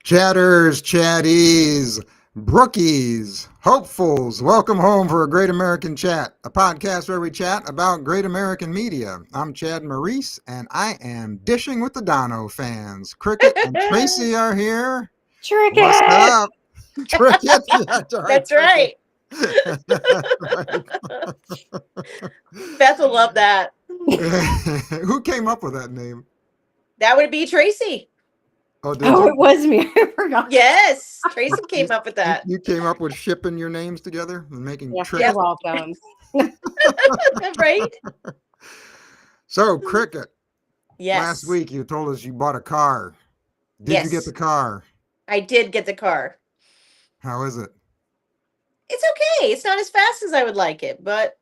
Chatters, chatties, brookies, hopefuls, welcome home for a Great American Chat, a podcast where we chat about great American media. I'm Chad Maurice, and I am dishing with the Dono fans. Cricket and Tracie are here. What's Cricket! up? Cricket? That's right, That's Cricket. right. Beth will love that. Who came up with that name? That would be Tracie. Oh, did Oh, you? it was me. I forgot. Yes, Tracie came up with that. You came up with shipping your names together and making Yeah, tricks. you're welcome. Right? So, Cricket, Yes. last week you told us you bought a car. Did you get Yes. the car? I did get the car. How is it? It's okay. It's not as fast as I would like it, but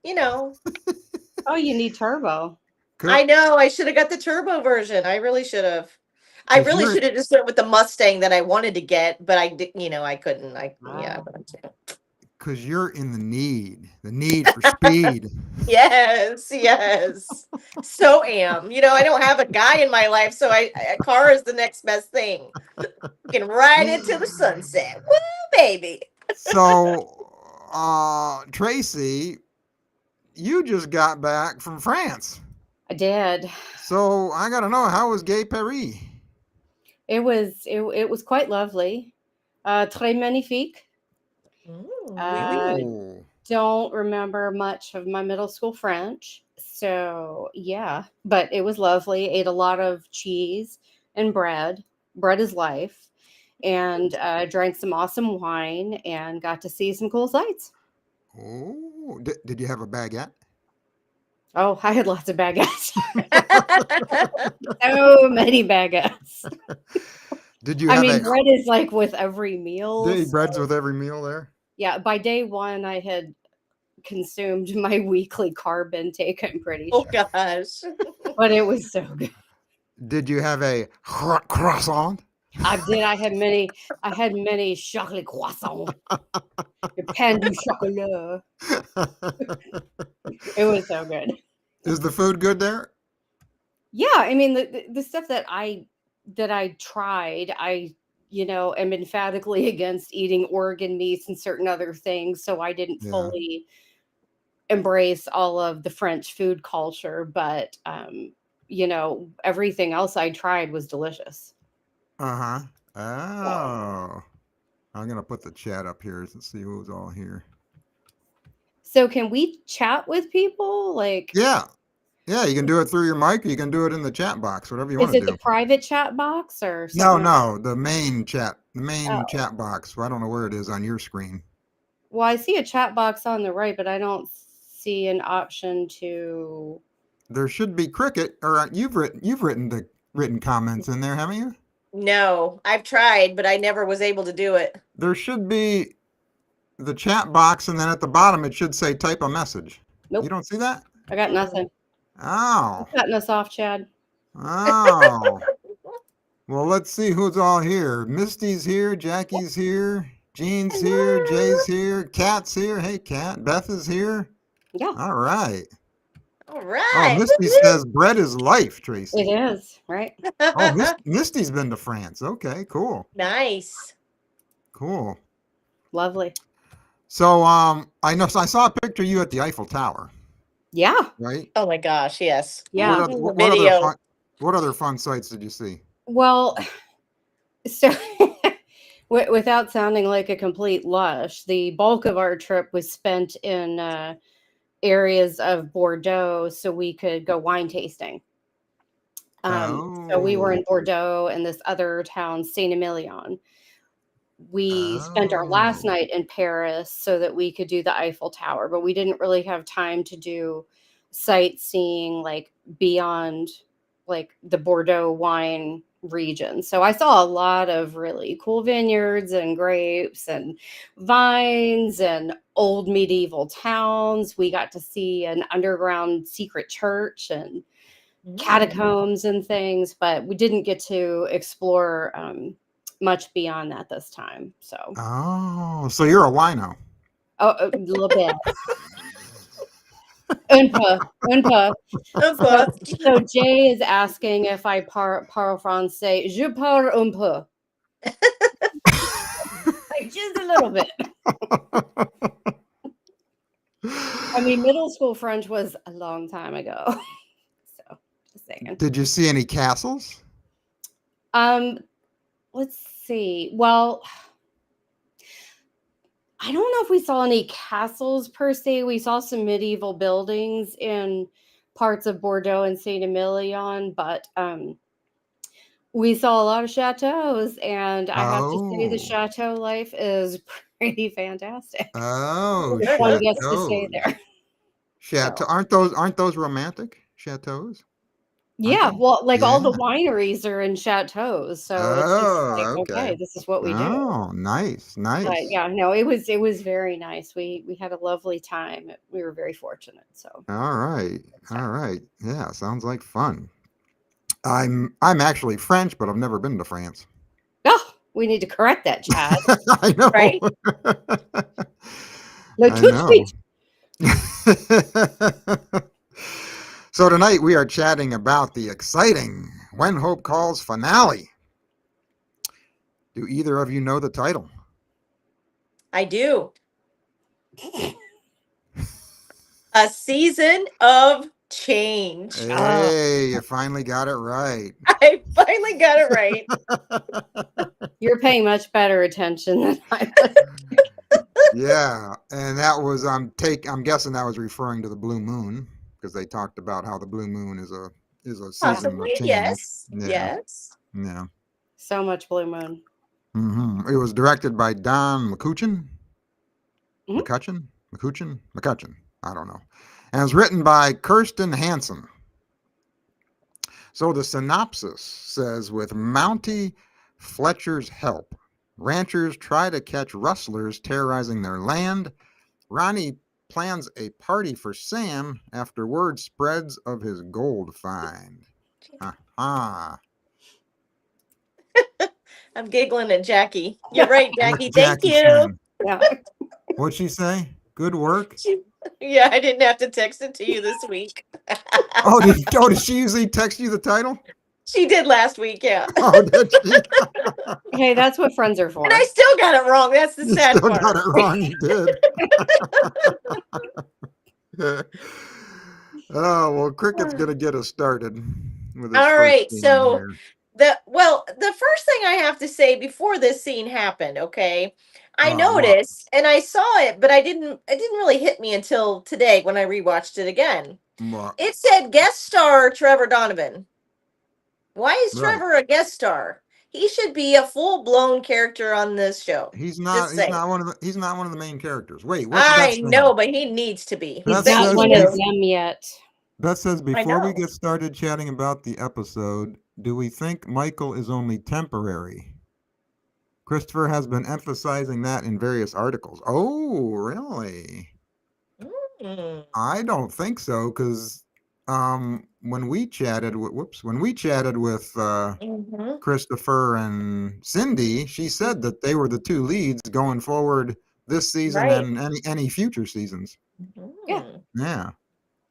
Oh, you need turbo. Good. I know I should have got the turbo version. I really should have. I If really you're- should have just went with the Mustang that I wanted to get, but I did. I couldn't. Wow. Because you're in the need for speed. Yes. So am. I don't have a guy in my life, so a car is the next best thing. You can ride into the sunset. Woo, baby. So, Tracie, you just got back from France. I did. So I got to know, how was Gay Paris? It was quite lovely. Très magnifique. Oh. Don't remember much of my middle school French. So yeah, but it was lovely. Ate a lot of cheese and bread. Bread is life. And drank some awesome wine and got to see some cool sights. Oh, did you have a baguette? Oh, I had lots of baguettes. So many baguettes. Did you have bread is like with every meal. breads with every meal there? Yeah, by day one, I had consumed my weekly carb intake, I'm pretty Oh sure. gosh. But it was so good. Did you have a croissant? I did. I had many chocolate croissants. The pain du chocolat. It was so good. Is the food good there? Yeah, I mean the stuff that I tried, I am emphatically against eating organ meats and certain other things, so I didn't Yeah. fully embrace all of the French food culture, but everything else I tried was delicious. Uh-huh. Oh. I'm going to put the chat up here to see who's all here. So can we chat with people? Like, Yeah. Yeah, you can do it through your mic, or you can do it in the chat box, whatever you is want to it do. the private chat box or No, something? no, the main chat Oh. chat box. I don't know where it is on your screen. Well, I see a chat box on the right, but I don't see an option to. There should be Cricket, or you've written comments in there, haven't you? No, I've tried, but I never was able to do it. There should be the chat box, and then at the bottom it should say type a message. Nope. You don't see that? I got nothing. Oh. Cutting us off, Chad. Oh. Well, let's see who's all here. Misty's here, Jackie's here, Jean's here, Jay's here, Kat's here. Hey, Kat. Beth is here. Yeah, All right. All Oh, right. Misty says bread is life, Tracie. it is, right? Oh, Misty's been to France. Okay, cool. Nice. Cool. Lovely. So, I saw a picture of you at the Eiffel Tower, Yeah. right? Oh my gosh, yes. Yeah. What other fun sights did you see? Well, so without sounding like a complete lush, the bulk of our trip was spent in areas of Bordeaux so we could go wine tasting. So we were in Bordeaux and this other town, Saint-Emilion. We spent our last Oh. night in Paris so that we could do the Eiffel Tower, but we didn't really have time to do sightseeing like beyond like the Bordeaux wine region. So I saw a lot of really cool vineyards and grapes and vines and old medieval towns. We got to see an underground secret church and catacombs and things, but we didn't get to explore much beyond that this time. So So you're a wino. a little bit. Un peu. So Jay is asking if I parle français. Je parle un peu. Just a little bit. I mean, middle school French was a long time ago. So, just saying. Did you see any castles? Let's see. Well, I don't know if we saw any castles per se. We saw some medieval buildings in parts of Bordeaux and Saint Emilion, but we saw a lot of chateaus, and I have to say the Oh. chateau life is pretty fantastic. Oh, If one gets to stay chateaus. there. Chateau. So, Aren't those romantic chateaus? yeah, they? well, like all the Yeah. wineries are in chateaus, so it's just like, Oh, okay. okay, this is what we do. Oh, nice, But nice. yeah, no, it was very nice. We had a lovely time. We were very fortunate. So All right. good All time. right. Yeah, sounds like fun. I'm actually French, but I've never been to France. Oh, we need to correct that, Chad. I know. Right? Like I tout de know. suite. So tonight we are chatting about the exciting When Hope Calls finale. Do either of you know the title? I do. A season of change. Hey, you finally got it right. I finally got it right. You're paying much better attention than I was. Yeah, and that was I'm guessing that was referring to the blue moon because they talked about how the blue moon is a season Possibly, of change. yes. Yeah, Yes. yeah. So much blue moon. It was directed by Don McCutcheon. Mhm. McCutcheon. I don't know. And it was written by Kirsten Hansen. So the synopsis says, with Mountie Fletcher's help, ranchers try to catch rustlers terrorizing their land. Ronnie plans a party for Sam after word spreads of his gold find. Aha. I'm giggling at Jackie. You're right, Jackie. What's Thank Jackie you. saying? Yeah. What'd she say? Good work? Yeah, I didn't have to text it to you this week. Oh, did she usually text you the title? She did last week, yeah. Oh, did she? Hey, that's what friends are for. And I still got it wrong. That's the You sad still part. got it wrong. You did. Oh, well, Cricket's going to get us started with his All first right, scene so here. the first thing I have to say before this scene happened, okay, I What? noticed and I saw it, but it didn't really hit me until today when I rewatched it again. What? It said guest star Trevor Donovan. Why is Right. Trevor a guest star? He should be a full-blown character on this show. He's Just saying. not one of the main characters. Wait, what's that I say? know, but he needs to be. He's That not says one He of is. them yet. That says I before we know. get started chatting about the episode, do we think Michael is only temporary? Christopher has been emphasizing that in various articles. Oh, really? Mm. I don't think so, because when we chatted with Mhm. Christopher and Cindy, she said that they were the two leads going forward this season Right. and any future seasons. Yeah. Mm. Yeah,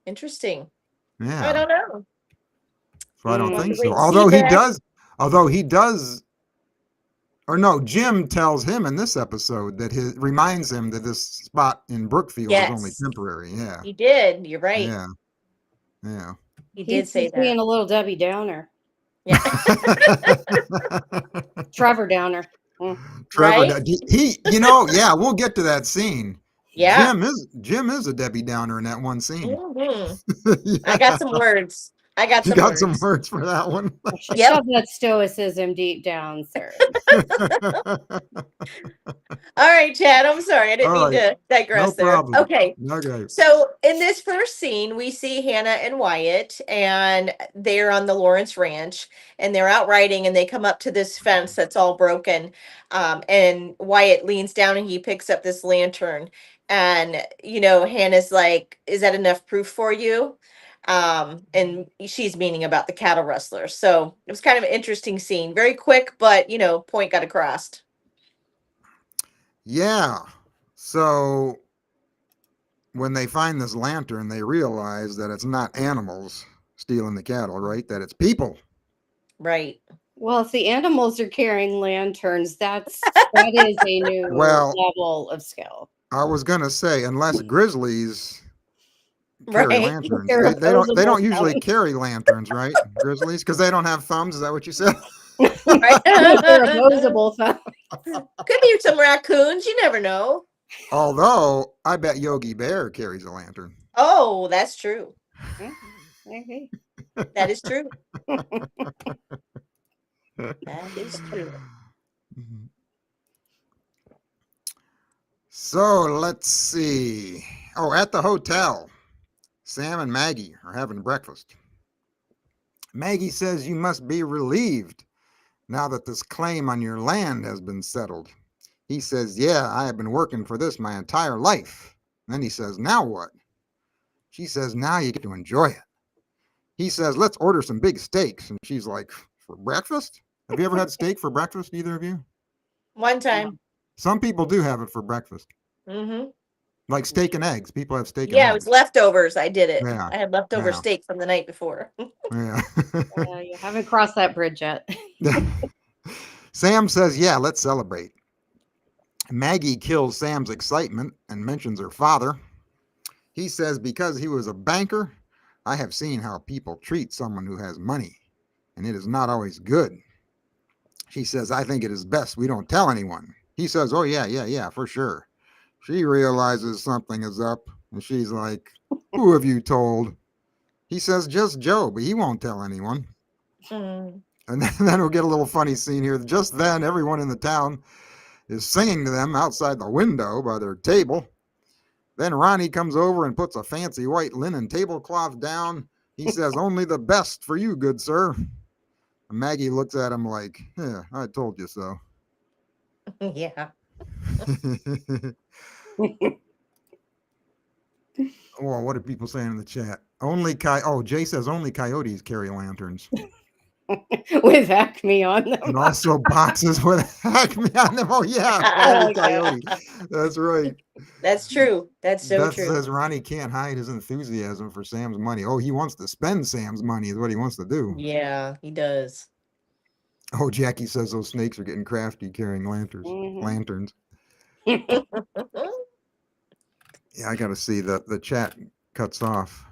Interesting. I yeah. don't know. So I don't We'll have think to wait so. and see that. Although he does, or no, Jim tells him in this episode that reminds him that this spot in Brookfield is only Yes, temporary. Yeah, he did. You're right. yeah, yeah. He did He's say just being that. a little Debbie Downer. Yeah. Trevor Downer. Mm. Trevor, Right? yeah, we'll get to that scene. Yeah. Jim is a Debbie Downer in that one scene. Mhm. I got Yeah, some words. I got you some got some words. words for that one. Yep. Shove that stoicism deep down, sir. All right, Chad. I'm sorry. I didn't All mean right, to digress no there. problem. Okay. Okay. So in this first scene, we see Hannah and Wyatt, and they're on the Lawrence Ranch, and they're out riding, and they come up to this fence that's all broken. And Wyatt leans down and he picks up this lantern, and Hannah's like, "Is that enough proof for you?" And she's meaning about the cattle rustlers. So it was kind of an interesting scene, very quick, but point got across. Yeah. So when they find this lantern, they realize that it's not animals stealing the cattle, right? That it's people. Right. Well, if the animals are carrying lanterns, that is a new Well, level of skill. I was gonna say, unless grizzlies carry Right. lanterns, They're they don't opposable usually thumbs. carry lanterns, right? Grizzlies, because they don't have thumbs. Is that what you said? Right. They're opposable thumbs. Could be some raccoons. You never know. Although I bet Yogi Bear carries a lantern. Oh, that's true. Okay. That is true. That is true. So let's see. Oh, at the hotel, Sam and Maggie are having breakfast. Maggie says you must be relieved now that this claim on your land has been settled. He says, yeah, I have been working for this my entire life. Then he says, now what? She says, now you get to enjoy it. He says, let's order some big steaks. And she's like, for breakfast? Have you ever had steak for breakfast, either of you? One time. Some people do have it for breakfast. Mm-hmm. Like steak and eggs. People have steak and Yeah, it eggs. was leftovers. I did it. Yeah. I had leftover Yeah. steak from the night before. Yeah. You haven't crossed that bridge yet. Sam says, yeah, let's celebrate. Maggie kills Sam's excitement and mentions her father. He says, because he was a banker, I have seen how people treat someone who has money, and it is not always good. She says, I think it is best we don't tell anyone. He says, oh, yeah, for sure. She realizes something is up, and she's like, who have you told? He says, just Joe, but he won't tell anyone. Mm. And then we'll get a little funny scene here. Just then, everyone in the town is singing to them outside the window by their table. Then Ronnie comes over and puts a fancy white linen tablecloth down. He says, only the best for you, good sir. And Maggie looks at him like, yeah, I told you so. Yeah. Well, what are people saying in the chat? Jay says only coyotes carry lanterns. With Acme on them. And also boxes with Acme on them. Oh, yeah, only coyote. That's right. That's true. That's so Beth true. says Ronnie can't hide his enthusiasm for Sam's money. Oh, he wants to spend Sam's money is what he wants to do. Yeah, he does. Oh, Jackie says those snakes are getting crafty carrying lanterns. Mhm. Lanterns. Yeah, I got to see the chat cuts off.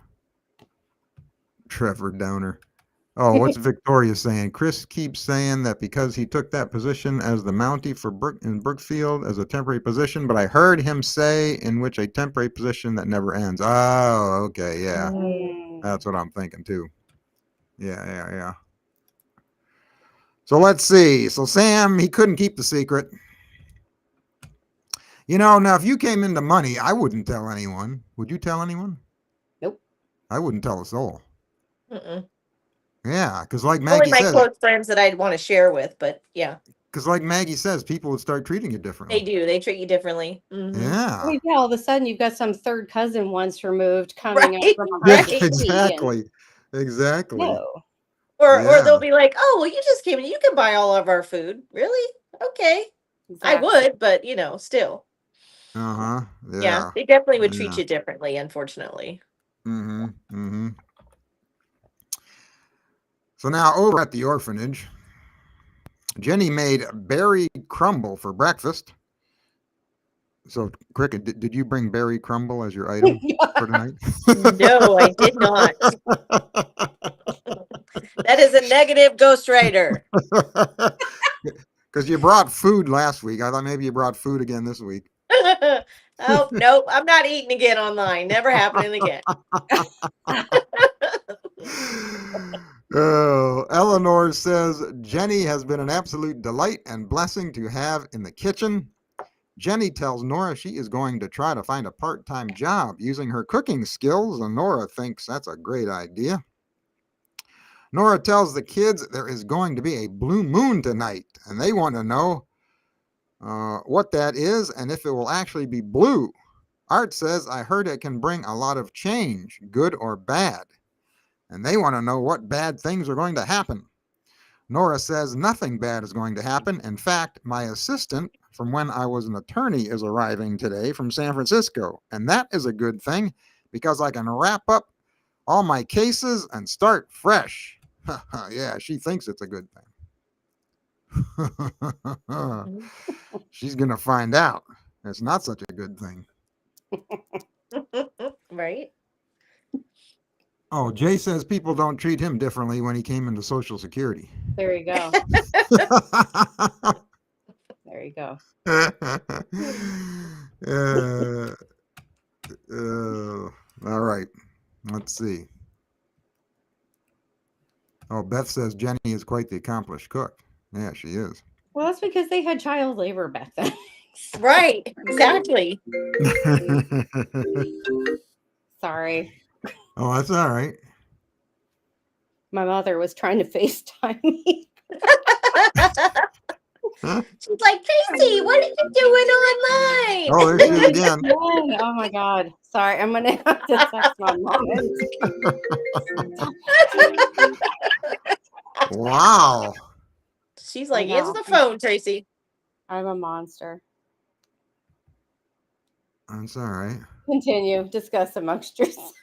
Trevor Downer. Oh, what's Victoria saying? Chris keeps saying that because he took that position as the Mountie for in Brookfield as a temporary position, but I heard him say in which a temporary position that never ends. Oh, okay, yeah. That's what I'm thinking too. Yeah. So let's see. So Sam, he couldn't keep the secret. You know, now if you came into money, I wouldn't tell anyone. Would you tell anyone? Nope. I wouldn't tell a soul. Mm-mm. Yeah, because like Only Maggie my says, close friends that I'd want to share with, but yeah, because like Maggie says, people would start treating you differently. they do. They treat you differently. Mhm. Yeah. Yeah, all of a sudden you've got some third cousin once removed coming Right, up from Yeah, right. exactly. No. Or Yeah. they'll be like, "Oh, well, you just came in. You can buy all of our food." Really? Okay, I Exactly. would, but still. Uh-huh. Yeah, they definitely would treat Yeah. you differently, unfortunately. Mm-hmm. So now over at the orphanage, Jenny made berry crumble for breakfast. So, Cricket, did you bring berry crumble as your item for tonight? No, I did not. That is a negative ghostwriter. Because you brought food last week. I thought maybe you brought food again this week. Oh, nope. I'm not eating again online. Never happening again. Oh, Eleanor says Jenny has been an absolute delight and blessing to have in the kitchen. Jenny tells Nora she is going to try to find a part-time job using her cooking skills, and Nora thinks that's a great idea. Nora tells the kids there is going to be a blue moon tonight, and they want to know what that is and if it will actually be blue. Art says, I heard it can bring a lot of change, good or bad, and they want to know what bad things are going to happen. Nora says nothing bad is going to happen. In fact, my assistant from when I was an attorney is arriving today from San Francisco, and that is a good thing because I can wrap up all my cases and start fresh. Yeah, she thinks it's a good thing. Mhm. She's going to find out. It's not such a good thing. Right? Oh, Jay says people don't treat him differently when he came into Social Security. There you go. There you go. All right. Let's see. Oh, Beth says Jenny is quite the accomplished cook. Yeah, she is. Well, that's because they had child labor back then. Right. Exactly. Sorry. Oh, that's all right. My mother was trying to FaceTime me. She's like, Tracie, what are you doing online? Oh, there she is again. Oh my God. Sorry. I'm going to have to text my mom. Wow. She's like, I answer know. the phone, Tracie. I'm a monster. That's all right. Continue. Discuss amongst yourselves.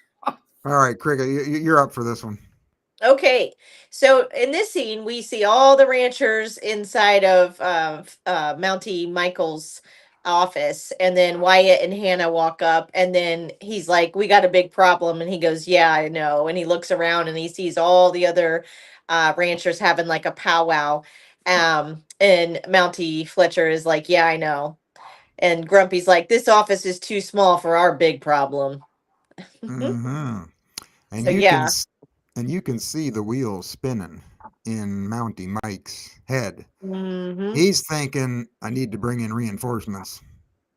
All right, Cricket, you're up for this one. Okay, so in this scene, we see all the ranchers inside of Mountie Michael's office, and then Wyatt and Hannah walk up, and then he's like, "We got a big problem," and he goes, "Yeah, I know," and he looks around and he sees all the other ranchers having like a powwow, and Mountie Fletcher is like, "Yeah, I know," and Grumpy's like, "This office is too small for our big problem." Mm-hmm. And So yeah. you can see the wheels spinning in Mountie Mike's head. Hmm. He's thinking, I need to bring in reinforcements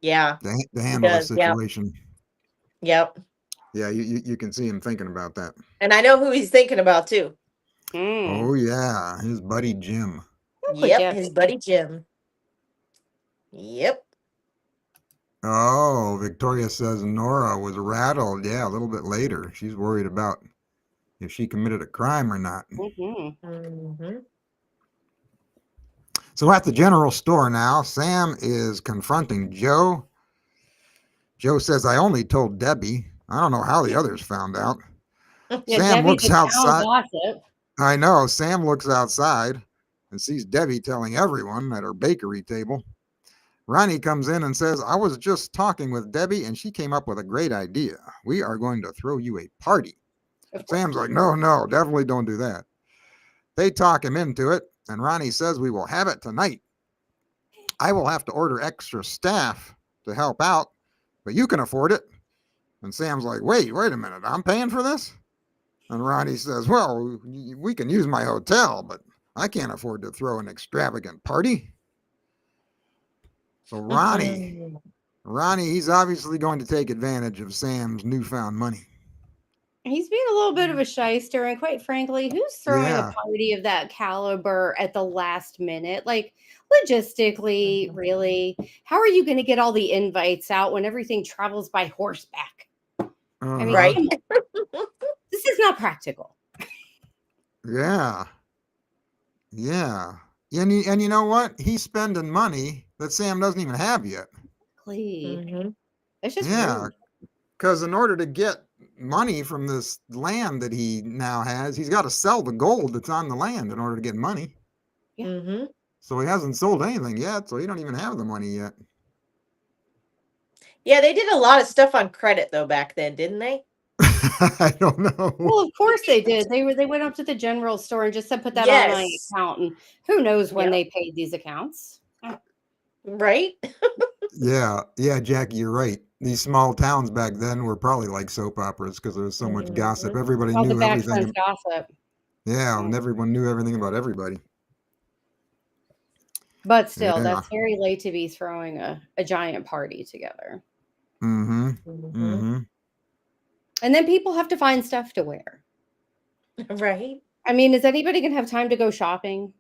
Yeah, to he handle this does. Yep. situation. Yep. Yeah, you can see him thinking about that. And I know who he's thinking about too. Oh, yeah, his buddy Jim. Yep, his buddy Jim. Yep. Oh, Victoria says Nora was rattled. Yeah, a little bit later. She's worried about if she committed a crime or not. Mm-hmm. So at the general store now, Sam is confronting Joe. Joe says, I only told Debbie. I don't know how the others found out. Yeah, Sam Debbie's looks a town outside. gossip. I know. Sam looks outside and sees Debbie telling everyone at her bakery table. Ronnie comes in and says, I was just talking with Debbie and she came up with a great idea. We are going to throw you a party. Sam's like, no, definitely don't do that. They talk him into it, and Ronnie says we will have it tonight. I will have to order extra staff to help out, but you can afford it. And Sam's like, wait a minute, I'm paying for this? And Ronnie says, well, we can use my hotel, but I can't afford to throw an extravagant party. So Ronnie, he's obviously going to take advantage of Sam's newfound money. He's being a little bit of a shyster, and quite frankly, who's throwing a party of that caliber at the last minute? Like, logistically, really, how are you going to get all the invites out when everything travels by horseback? I mean, right? This is not practical. Yeah. And you know what? He's spending money that Sam doesn't even have yet. It's just rude. Because in order to get money from this land that he now has, he's got to sell the gold that's on the land in order to get money. So he hasn't sold anything yet, so he don't even have the money yet. Yeah, they did a lot of stuff on credit though back then, didn't they? I don't know. Well, of course they did. They went up to the general store and just said, put that on my account, and who knows when they paid these accounts. Right? Yeah, Jackie, you're right. These small towns back then were probably like soap operas because there was so much gossip. Everybody knew everything. Gossip. Yeah, and everyone knew everything about everybody. But still, that's very late to be throwing a giant party together. And then people have to find stuff to wear. Right. I mean, is anybody going to have time to go shopping?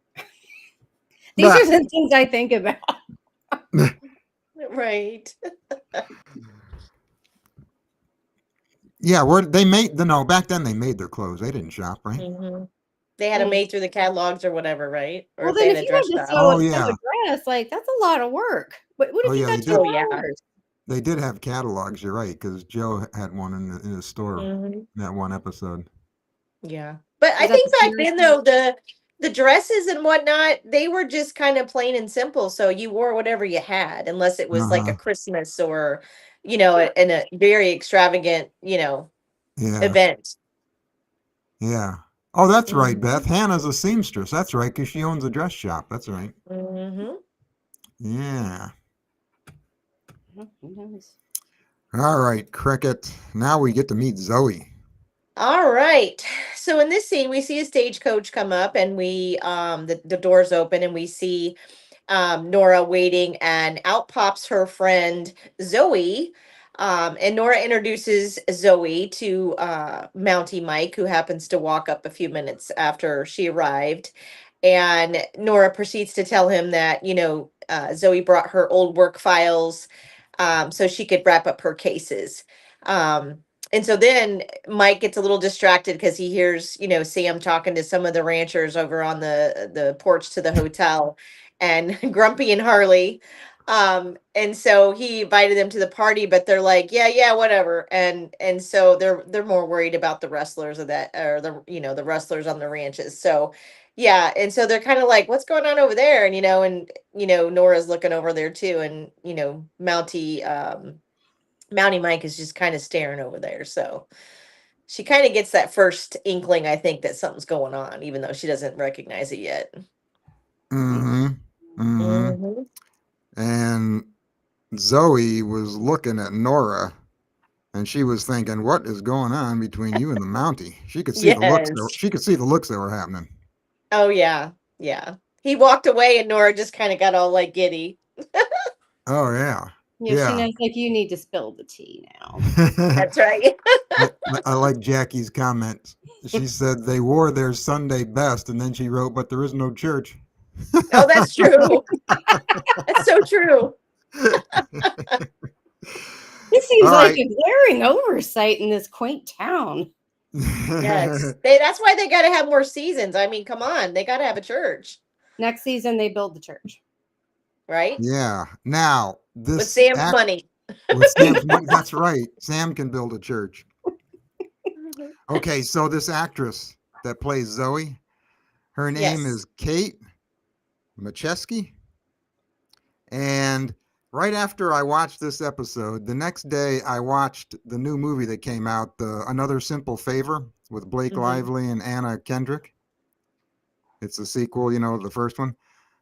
These are the things I think about. Right. Yeah, back then they made their clothes. They didn't shop, right? They had them made through the catalogs or whatever, right? Or well, then if you had to sew a dress, like that's a lot of work. What if you got 2 hours? They did have catalogs, you're right, because Joe had one in his store, that one episode. Yeah. But I think back then, though, the dresses and whatnot, they were just kind of plain and simple. So you wore whatever you had, unless it was like a Uh-huh. Christmas or, in a very extravagant, Yeah. event. Yeah. Oh, that's right, Hmm. Beth. Hannah's a seamstress. That's right, because she owns a dress shop. That's right. Hmm. Yeah. Who knows? All right, Cricket. Now we get to meet Zoe. All right. So in this scene, we see a stagecoach come up, and the doors open, and we see Nora waiting, and out pops her friend Zoe. And Nora introduces Zoe to Mountie Mike, who happens to walk up a few minutes after she arrived. And Nora proceeds to tell him that, Zoe brought her old work files so she could wrap up her cases. And so then Mike gets a little distracted because he hears, Sam talking to some of the ranchers over on the porch to the hotel, and Grumpy and Harley. And so he invited them to the party, but they're like, yeah, yeah, whatever. And so they're more worried about the rustlers of that, or the rustlers on the ranches. So yeah, and so they're kind of like, what's going on over there? And Nora's looking over there too, and Mountie Mike is just kind of staring over there. So she kind of gets that first inkling, I think, that something's going on, even though she doesn't recognize it yet. Mm-hmm. Mm-hmm. Hmm. And Zoe was looking at Nora, and she was thinking, "What is going on between you and the Mountie?" She could see the looks. Yes. She could see the looks that were happening. Oh yeah. Yeah. He walked away, and Nora just kind of got all like giddy. Oh yeah, Yeah, she yeah. knows, like, you need to spill the tea now. That's right. I like Jackie's comment. She said they wore their Sunday best, and then she wrote, "But there is no church." Oh, that's true. That's so true. This seems All like right. a glaring oversight in this quaint town. Yes. That's why they got to have more seasons. I mean, come on. They got to have a church, Next season, they build the church. right? Yeah. Now With this Sam's act money. with Sam's money. That's right. Sam can build a church. Mhm. Okay, so this actress that plays Zoe, her name Yes. is Kate Macheski. And right after I watched this episode, the next day I watched the new movie that came out, Another Simple Favor, with Blake Hmm. Lively and Anna Kendrick. It's the sequel, the first one.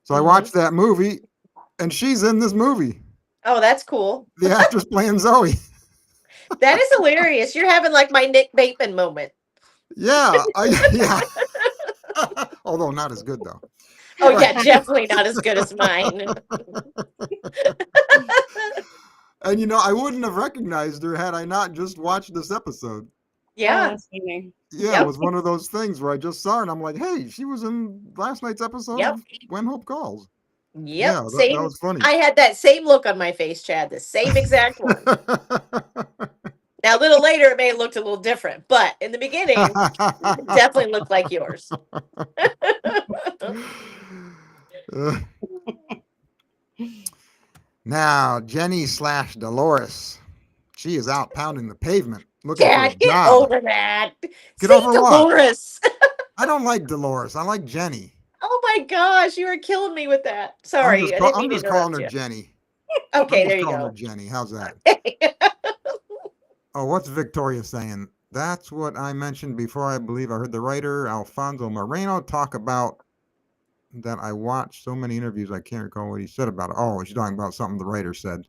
So I Hmm. watched that movie, and she's in this movie. Oh, that's cool. The actress playing Zoe. That is hilarious. You're having like my Nick Bateman moment. Yeah, yeah. Although not as good though. Oh Right. yeah, definitely not as good as mine. And I wouldn't have recognized her had I not just watched this episode. Yeah. That's funny. Yeah, it Yep. was one of those things where I just saw her and I'm like, hey, she was in last night's episode Yep. of When Hope Calls. Yeah, Yep. that Same. was funny. I had that same look on my face, Chad. The same exact one. Now, a little later, it may have looked a little different, but in the beginning, it definitely looked like yours. Now, Jenny / Dolores. She is out pounding the pavement looking for a Chad, get job. over that. Get Say over what? Dolores. I don't like Dolores. I like Jenny. Oh my gosh, you were killing me with that. Sorry, I didn't I'm mean to just calling interrupt her you. Jenny. Okay, I'm there just you calling her go. Jenny. How's that? Oh, what's Victoria saying? That's what I mentioned before. I believe I heard the writer Alfonso Moreno talk about that. I watched so many interviews I can't recall what he said about it. Oh, she's talking about something the writer said.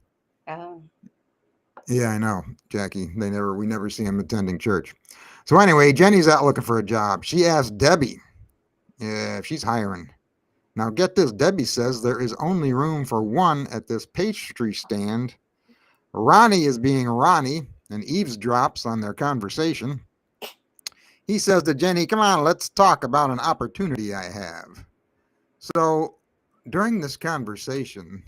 Oh. Yeah, I know, Jackie. We never see him attending church. So anyway, Jenny's out looking for a job. She asked Debbie if she's hiring. Now get this, Debbie says there is only room for one at this pastry stand. Ronnie is being Ronnie and eavesdrops on their conversation. He says to Jenny, come on, let's talk about an opportunity I have. So during this conversation,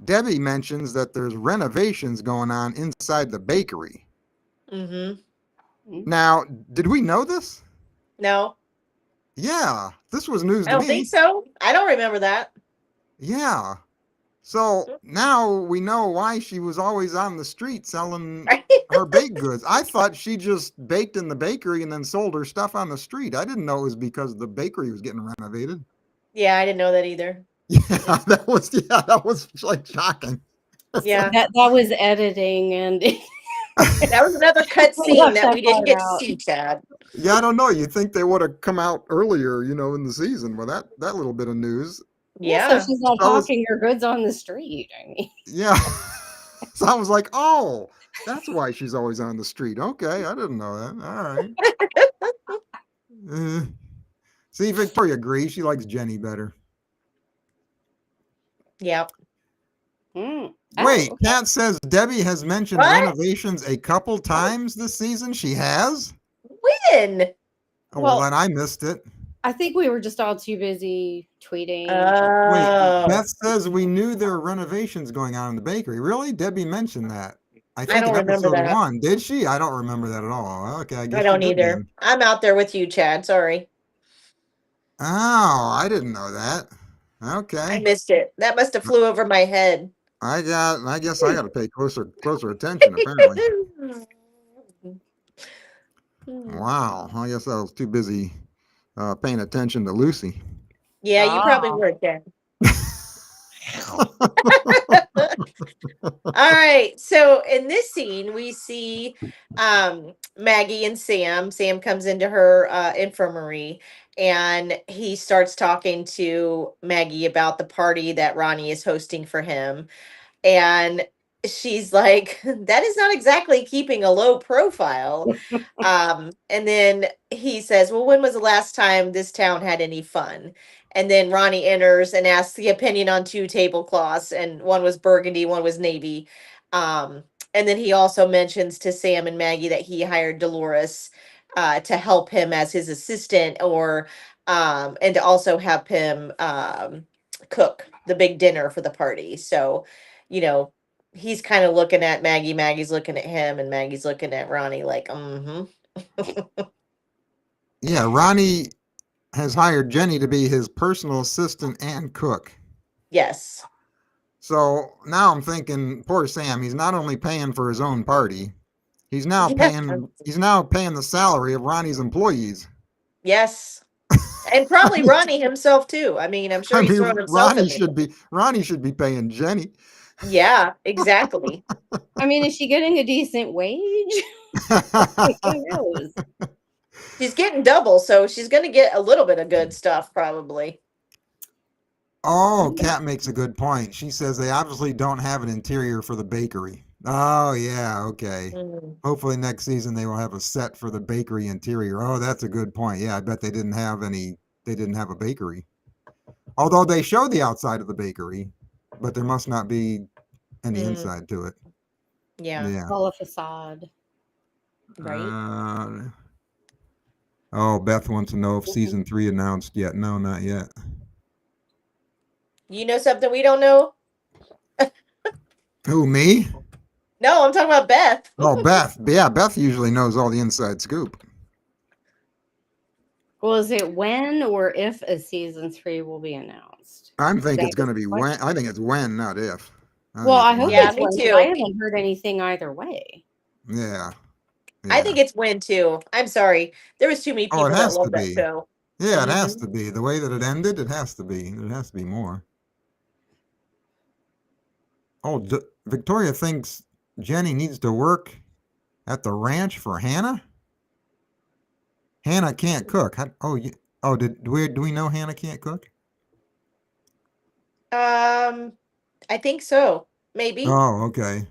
Debbie mentions that there's renovations going on inside the bakery. Mm-hmm. Now, did we know this? No, Yeah, this was news I to don't think me. so. I don't remember that. Yeah. So now we know why she was always on the street selling Right? her baked goods. I thought she just baked in the bakery and then sold her stuff on the street. I didn't know it was because the bakery was getting renovated. Yeah, I didn't know that either. Yeah, that was like shocking. Yeah, That was editing, and that was another cut We scene left that that we didn't part get to out. see, Chad. Yeah, I don't know. You'd think they would have come out earlier, in the season with that little bit of news. yeah, Yeah. so she's not So I was- hawking her goods on the street. I mean, Yeah. So I was like, oh, that's why she's always on the street. Okay, I didn't know that. All right. See, Victoria agrees. She likes Jenny better. Yep. oh, Wait, okay. Kat says Debbie has mentioned What? renovations a couple times this season. She has? When? Oh, Well- then I missed it. I think we were just all too busy tweeting. Wait, Oh. Beth says we knew there were renovations going on in the bakery. Really? Debbie mentioned that. I think don't in remember episode that. 1. Did she? I don't remember that at all. Okay, I guess I don't she did either. then. I'm out there with you, Chad. Sorry. Oh, I didn't know that. I Okay. missed it. That must have flew over my head. I guess I got to pay closer attention apparently. Wow. I guess I was too busy paying attention to Lucy. Yeah, you probably Ah. were, Chad. All right. So in this scene, we see Maggie and Sam. Sam comes into her infirmary and he starts talking to Maggie about the party that Ronnie is hosting for him. And she's like, that is not exactly keeping a low profile. And then he says, well, when was the last time this town had any fun? And then Ronnie enters and asks the opinion on 2 tablecloths, and one was burgundy, one was navy. And then he also mentions to Sam and Maggie that he hired Dolores to help him as his assistant, or and to also help him cook the big dinner for the party. So, he's kind of looking at Maggie, Maggie's looking at him, and Maggie's looking at Ronnie like, Yeah, Ronnie has hired Jenny to be his personal assistant and cook. yes. So now I'm thinking, poor Sam, he's not only paying for his own party, he's now Yeah. paying the salary of Ronnie's employees. Yes. And probably Ronnie himself too. I mean, I'm sure he's throwing himself in there. Ronnie should be paying Jenny. Yeah, exactly. I mean, is she getting a decent wage? Who knows? She's getting double, so she's going to get a little bit of good stuff probably. Oh, Kat makes a good point. She says they obviously don't have an interior for the bakery. Oh, yeah, okay. Mm. Hopefully next season they will have a set for the bakery interior. Oh, that's a good point. Yeah, I bet they didn't have a bakery. Although they show the outside of the bakery, but there must not be any inside to it. Yeah. Yeah. All a facade. Right. Oh, Beth wants to know if season 3 announced yet. No, not yet. You know something we don't know? Who, me? No, I'm talking about Beth. Oh, Beth. Yeah, Beth usually knows all the inside scoop. Well, is it when or if a season 3 will be announced? I think it's going to be when. I think it's when, not if. I hope Yeah, it's me when, 'cause too. I haven't heard anything either way. Yeah. I think it's when too. I'm sorry. There was too many people it that has love to that be. show. Yeah, it has to be. The way that it ended, it has to be. There has to be more. Oh, Victoria thinks Jenny needs to work at the ranch for Hannah? Hannah can't cook. Do we know Hannah can't cook? I think so. Maybe. Oh, okay.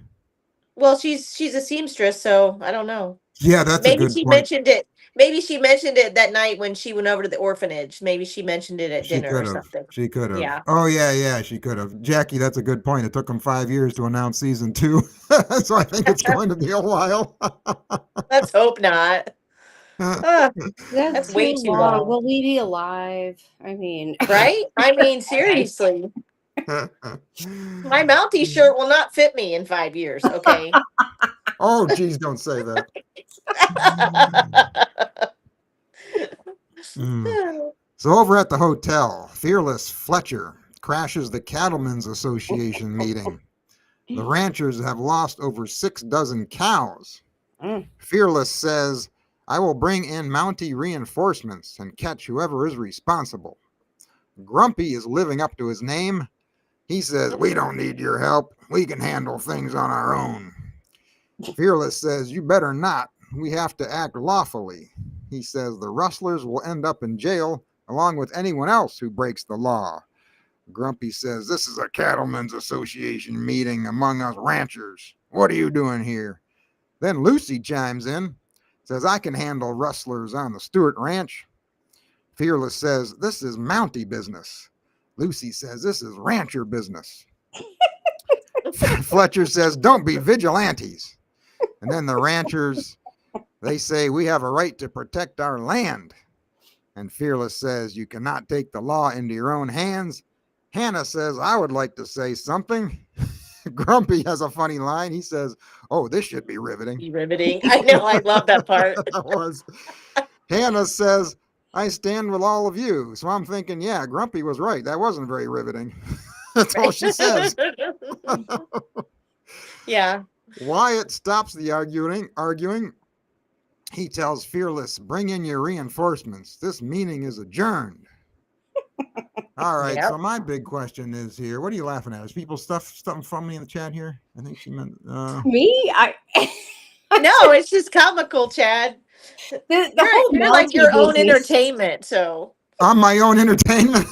Well, she's a seamstress, so I don't know. Yeah, that's a good point. Mentioned it. Maybe she mentioned it that night when she went over to the orphanage. Maybe she mentioned it at She dinner or could have. something. She could have. Yeah. Oh, yeah, she could have. Jackie, that's a good point. It took them 5 years to announce season 2. So I think it's going to be a while. Let's hope not. That's way too long. Will we be alive? I mean, Right? I mean, seriously. My Mountie shirt will not fit me in 5 years, okay? Oh, geez, don't say that. So over at the hotel, Fearless Fletcher crashes the Cattlemen's Association meeting. The ranchers have lost over 6 dozen cows. Fearless says, I will bring in Mountie reinforcements and catch whoever is responsible. Grumpy is living up to his name. He says, we don't need your help. We can handle things on our own. Fearless says, you better not. We have to act lawfully. He says the rustlers will end up in jail along with anyone else who breaks the law. Grumpy says, this is a Cattlemen's Association meeting among us ranchers. What are you doing here? Then Lucy chimes in, says, I can handle rustlers on the Stewart Ranch. Fearless says, this is Mountie business. Lucy says, this is rancher business. Fletcher says, don't be vigilantes. And then the ranchers, they say, we have a right to protect our land. And Fearless says, you cannot take the law into your own hands. Hannah says, I would like to say something. Grumpy has a funny line. He says, oh, this should be riveting. Riveting. I know. I love that part. That was. Hannah says, I stand with all of you. So I'm thinking, yeah, Grumpy was right. That wasn't very riveting. That's all she says. Yeah. Wyatt stops the arguing. He tells Fearless, bring in your reinforcements. This meeting is adjourned. All right. Yep. So my big question is here. What are you laughing at? Is people something from me in the chat here? I think she meant Me? No, it's just comical, Chad. You're like your own entertainment. So I'm my own entertainment.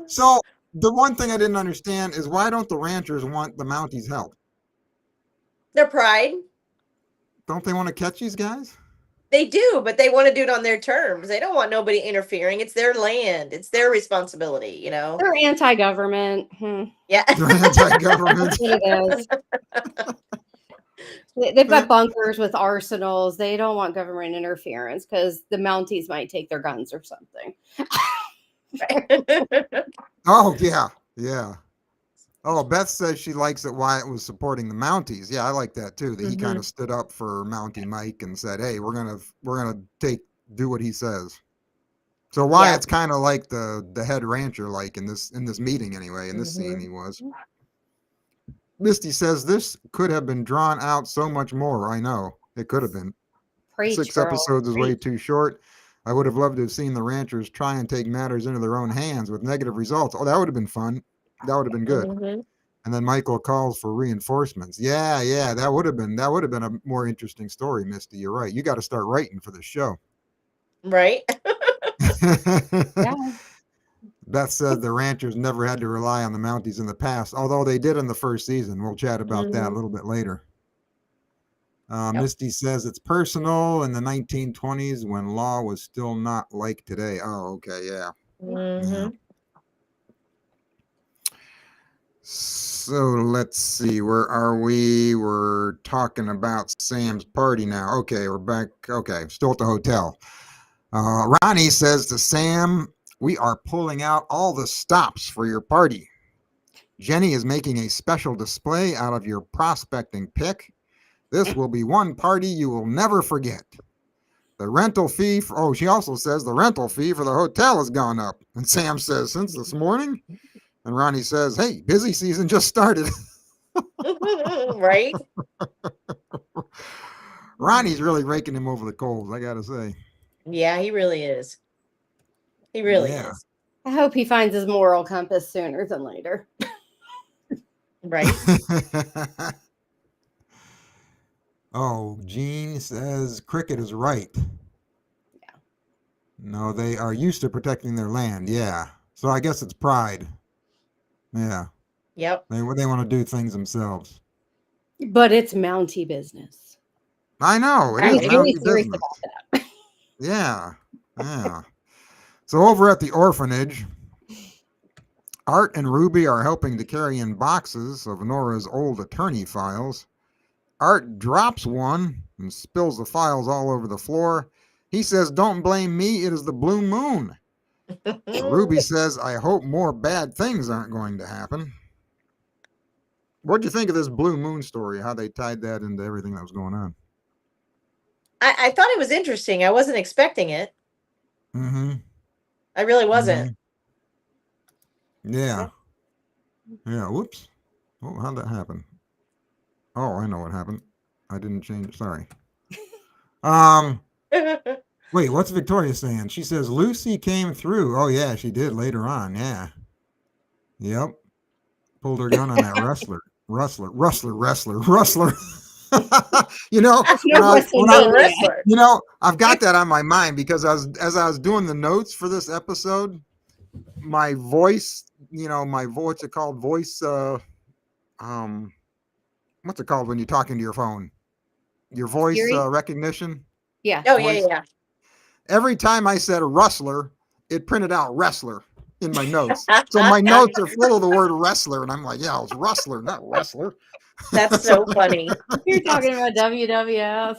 So the one thing I didn't understand is why don't the ranchers want the Mounties' help? their pride. Don't they want to catch these guys? They do, but they want to do it on their terms. They don't want nobody interfering. It's their land. It's their responsibility, you know? They're anti-government. Yeah. They're anti-government. That's what it is. They've got bunkers with arsenals. They don't want government interference because the Mounties might take their guns or something. Oh, yeah. Yeah. Oh, Beth says she likes that Wyatt was supporting the Mounties. Yeah, I like that too. That he kind of stood up for Mountie Mike and said, "Hey, we're gonna do what he says." So Wyatt's kind of like the head rancher, like in this meeting anyway. In this scene, he was. Misty says this could have been drawn out so much more. I know it could have been. Preach, 6 girl. episodes is way too short. I would have loved to have seen the ranchers try and take matters into their own hands with negative results. Oh, that would have been fun. That would have been good. And then Michael calls for reinforcements. Yeah, that would have been a more interesting story, Misty. You're right. You got to start writing for the show. Right. Yeah. Beth said the ranchers never had to rely on the Mounties in the past, although they did in the first season. We'll chat about that a little bit later. Misty says it's personal in the 1920s when law was still not like today. Oh, okay, yeah. Yeah. So let's see, where are we? We're talking about Sam's party now. Okay, we're back. Okay, still at the hotel. Ronnie says to Sam, we are pulling out all the stops for your party. Jenny is making a special display out of your prospecting pick. This will be one party you will never forget. The rental fee she also says the rental fee for the hotel has gone up. And Sam says, since this morning? And Ronnie says, hey, busy season just started. Right? Ronnie's really raking him over the coals, I got to say. Yeah, he really is. He really is. I hope he finds his moral compass sooner than later. Right? Oh, Gene says Cricket is right. Yeah. No, they are used to protecting their land. Yeah. So I guess it's pride. Yeah. Yep. They want to do things themselves. But it's Mountie business. I know. It is I'm really Mountie serious business. about that. Yeah. Yeah. So over at the orphanage, Art and Ruby are helping to carry in boxes of Nora's old attorney files. Art drops one and spills the files all over the floor. He says, don't blame me. It is the blue moon. Ruby says, I hope more bad things aren't going to happen. What'd you think of this blue moon story? How they tied that into everything that was going on? I thought it was interesting. I wasn't expecting it. Mm-hmm. I really wasn't. Yeah. Yeah. Whoops. Oh, how'd that happen? Oh, I know what happened. I didn't change. Sorry. Wait, what's Victoria saying? She says Lucy came through. Oh yeah, she did later on. Yeah. Yep. Pulled her gun on that rustler. You know, No wrestler. you know, I've got that on my mind because as I was doing the notes for this episode, my voice, what's it called? What's it called when you're talking to your phone? Your voice recognition. Yeah. Oh, Voice. yeah. Every time I said a rustler, it printed out wrestler in my notes. So my notes are full of the word wrestler, and I'm like, yeah, it's rustler, not wrestler. That's so funny. You're talking about WWF.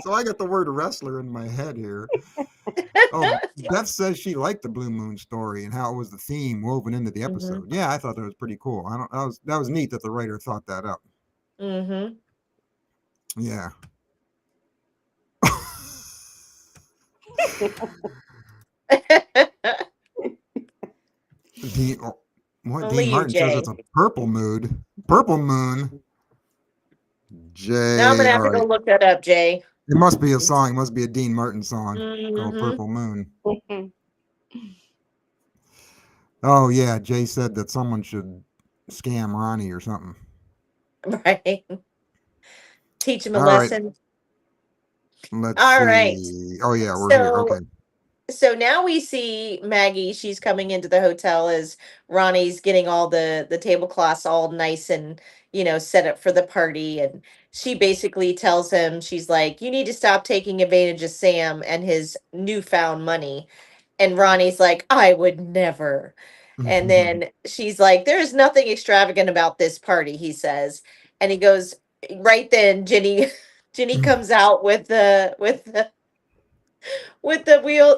So I got the word wrestler in my head here. Oh, Beth says she liked the Blue Moon story and how it was the theme woven into the episode. Yeah, I thought that was pretty cool. That was neat that the writer thought that up. Mm-hmm. Yeah. Dean Martin says it's a purple moon. Purple moon. Jay. Now I'm gonna have to go look that up, Jay. It must be a song. It must be a Dean Martin song called Purple Moon. Oh yeah, Jay said that someone should scam Ronnie or something. Right. Teach him a lesson. Let's All see. right. Oh yeah, we're here. Okay. So now we see Maggie. She's coming into the hotel as Ronnie's getting all the tablecloths all nice and set up for the party. And she basically tells him, she's like, "You need to stop taking advantage of Sam and his newfound money." And Ronnie's like, "I would never." And then she's like, "There's nothing extravagant about this party," he says. And he goes, right then, Jenny comes out with the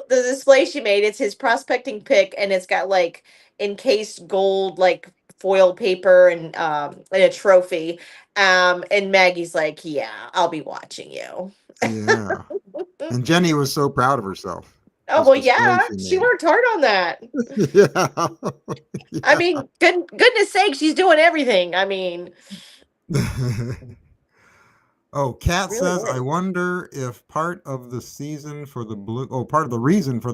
display she made. It's his prospecting pick, and it's got like encased gold like foil paper and a trophy. And Maggie's like, "Yeah, I'll be watching you." Yeah. And Jenny was so proud of herself. Oh well, yeah, she worked hard on that. Yeah. I mean, goodness sake, she's doing everything. I mean. Oh, Kat says, I wonder if part of the reason for the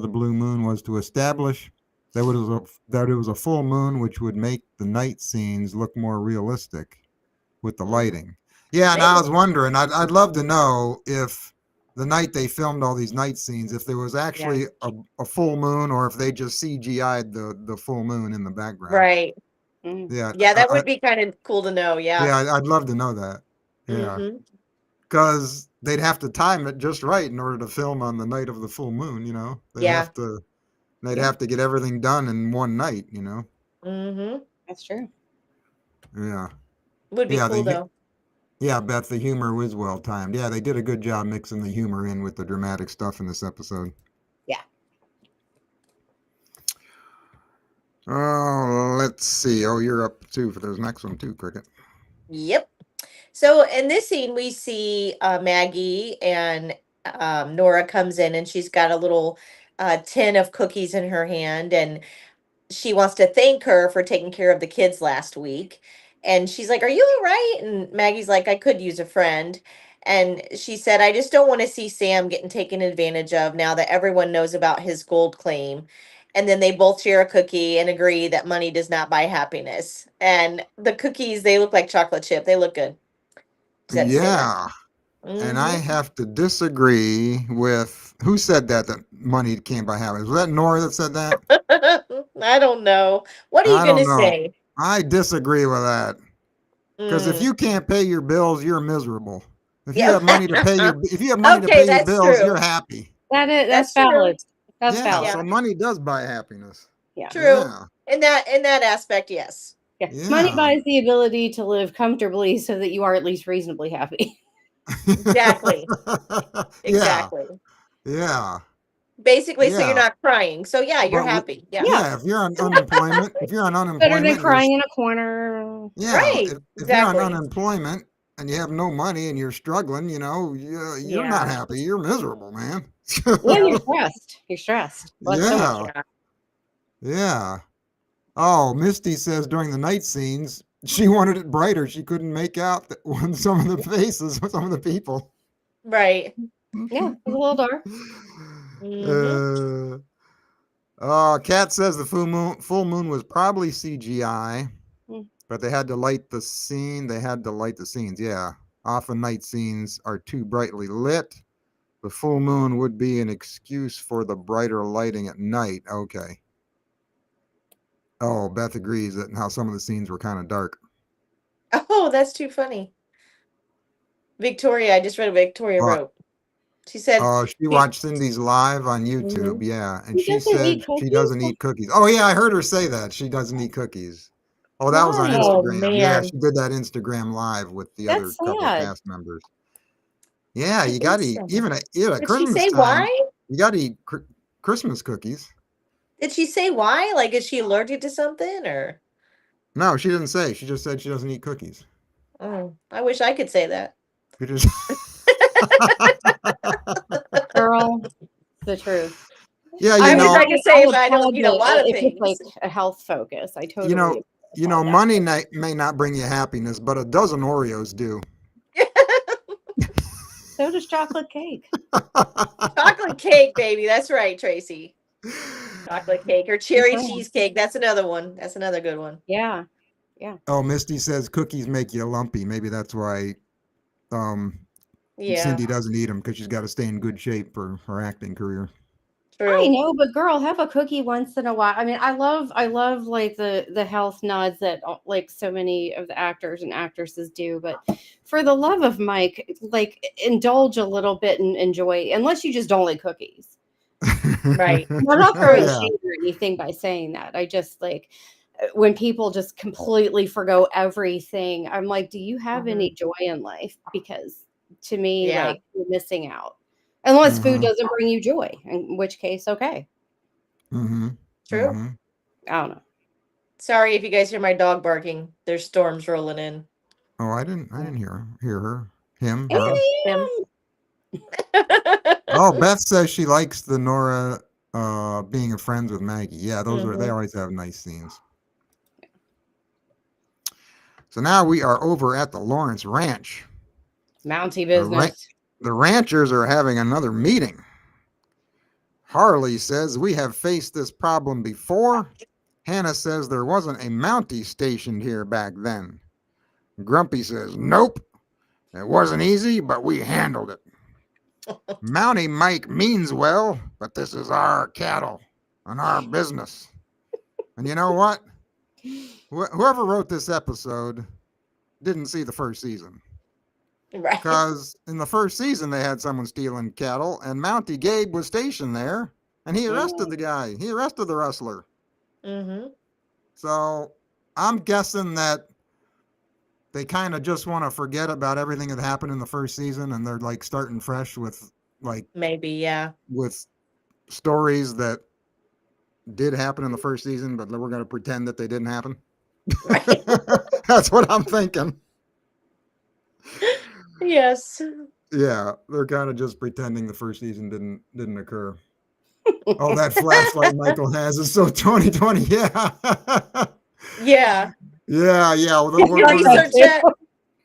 blue moon was to establish that it was a full moon, which would make the night scenes look more realistic with the lighting. Yeah, and I was wondering, I'd love to know if the night they filmed all these night scenes, if there was actually a full moon or if they just CGI'd the full moon in the background. Right. Yeah. Yeah, that would be kind of cool to know. Yeah. Yeah, I'd love to know that. Yeah. Because they'd have to time it just right in order to film on the night of the full moon, They'd have to get everything done in one night, That's true. Yeah. Would be cool though. Yeah, Beth, the humor was well timed. Yeah, they did a good job mixing the humor in with the dramatic stuff in this episode. Yeah. Oh, let's see. Oh, you're up too for this next one too, Cricket. Yep. So in this scene, we see Maggie and Nora comes in, and she's got a little tin of cookies in her hand, and she wants to thank her for taking care of the kids last week. And she's like, "Are you all right?" And Maggie's like, "I could use a friend." And she said, "I just don't want to see Sam getting taken advantage of now that everyone knows about his gold claim." And then they both share a cookie and agree that money does not buy happiness. And the cookies, they look like chocolate chip. They look good. Yeah. And I have to disagree with who said that money can't buy happiness. Was that Nora that said that? I don't know. What are you going to say? I disagree with that. Because if you can't pay your bills, you're miserable. If you have money to pay your bills, you're happy. That's valid. That's valid. So money does buy happiness. Yeah. True. Yeah. In that aspect, yes. Yeah. Money buys the ability to live comfortably so that you are at least reasonably happy. Exactly. Exactly. Yeah. Basically, so you're not crying. So you're happy. Yeah. If you're on unemployment, better than crying in a corner. Yeah. Right. If you're on unemployment, and you have no money and you're struggling, you're not Yeah. happy. You're miserable, man. And Yeah. you're stressed. You're stressed. Let's say it. Yeah. Yeah. Oh, Misty says during the night scenes, she wanted it brighter. She couldn't make out some of the faces of some of the people. Right. Yeah, it was a little dark. Mm-hmm. Kat says the full moon was probably CGI, Mm. but they had to light the scene. They had to light the scenes. Yeah. Often night scenes are too brightly lit. The full moon would be an excuse for the brighter lighting at night. Okay. Oh, Beth agrees that how some of the scenes were kind of dark. Oh, that's too funny. Victoria, I just read what Victoria Uh, wrote. She said, She watched Cindy's live on YouTube, Mhm. yeah, and She she doesn't said eat she cookies? doesn't eat cookies. Oh yeah, I heard her say that she doesn't eat cookies. Oh, that was on Why? "Oh Instagram. Yeah, man, she did that Instagram live with the other That's couple of sad. cast members. Yeah, she you got to eats eat them." even at Did she Christmas say time. why? You got to eat Christmas cookies. Did she say why? Like, is she allergic to something or? No, she didn't say. She just said she doesn't eat cookies. Oh, I wish I could say that. You just Girl, the truth. yeah, I wish I I could say, would but I don't plug eat a it lot of if it's things. like a health focus. I totally applaud that. money may not bring you happiness, but a dozen Oreos do. So does chocolate cake. Chocolate cake, baby. That's right, Tracie. Chocolate cake or cherry Yeah. cheesecake. That's another one. That's another good one. Yeah. Oh, Misty says cookies make you lumpy. Maybe that's why Yeah, Cindy doesn't eat them, because she's got to stay in good shape for her acting career. I true. know, but girl, have a cookie once in a while. I mean, I love like the health nods that like so many of the actors and actresses do, but for the love of Mike, like indulge a little bit and enjoy, unless you just don't like cookies. Right. I'm not throwing Yeah. shade or anything by saying that. I just like when people just completely forgo everything. I'm like, do you have any joy in life? Because to me, Yeah. like you're missing out. Unless food Mhm. doesn't bring you joy, in which case, okay. Mm-hmm. True. Mm-hmm. I don't know. Sorry if you guys hear my dog barking. There's storms rolling in. Oh, I didn't hear her. Him, her. Okay. Him. Oh, Beth says she likes the Nora being friends with Maggie. Yeah, they Mhm. always have nice scenes. So now we are over at the Lawrence Ranch. Mountie business. The ranchers are having another meeting. Harley says, we have faced this problem before. Hannah says there wasn't a Mountie stationed here back then. Grumpy says, nope. It wasn't easy, but we handled it. Mountie Mike means well, but this is our cattle and our business. And you know what? Whoever wrote this episode didn't see the first season. Right. Because in the first season, they had someone stealing cattle, and Mountie Gabe was stationed there, and he arrested the guy. He arrested the rustler. Mm-hmm. So I'm guessing that they kind of just want to forget about everything that happened in the first season, and they're like starting fresh with Maybe, yeah. with stories that did happen in the first season, but we're going to pretend that they didn't happen. Right. That's what I'm thinking. Yes. Yeah, they're kind of just pretending the first season didn't occur. Oh, that flashlight Michael has is so 2020. Yeah. Yeah. Yeah. Well, Did you research that?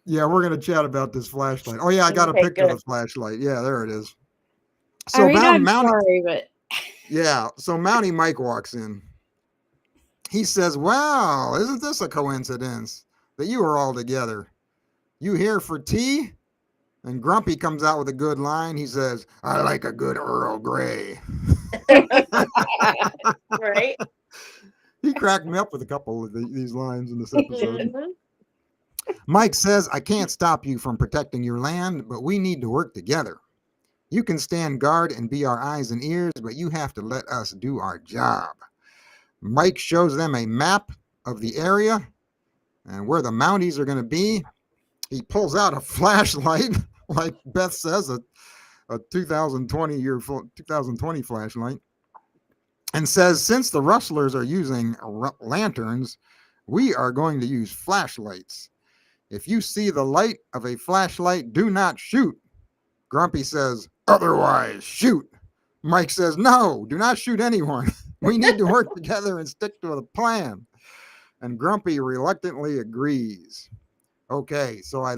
yeah, we're going to chat about this flashlight. Oh, yeah, I got a Okay, picture of good. the flashlight. Yeah, there it is. I mean, I'm Mountie, sorry, but yeah, so Mountie Mike walks in. He says, well, isn't this a coincidence that you are all together? You here for tea? And Grumpy comes out with a good line. He says, I like a good Earl Grey. Right. He cracked me up with a couple of these lines in this episode. Mhm. Mike says, I can't stop you from protecting your land, but we need to work together. You can stand guard and be our eyes and ears, but you have to let us do our job. Mike shows them a map of the area and where the Mounties are going to be. He pulls out a flashlight, like Beth says, a 2020 flashlight, and says, since the rustlers are using lanterns, we are going to use flashlights. If you see the light of a flashlight, do not shoot. Grumpy says, otherwise, shoot. Mike says, no, do not shoot anyone. We need to work together and stick to the plan. And Grumpy reluctantly agrees. Okay, so I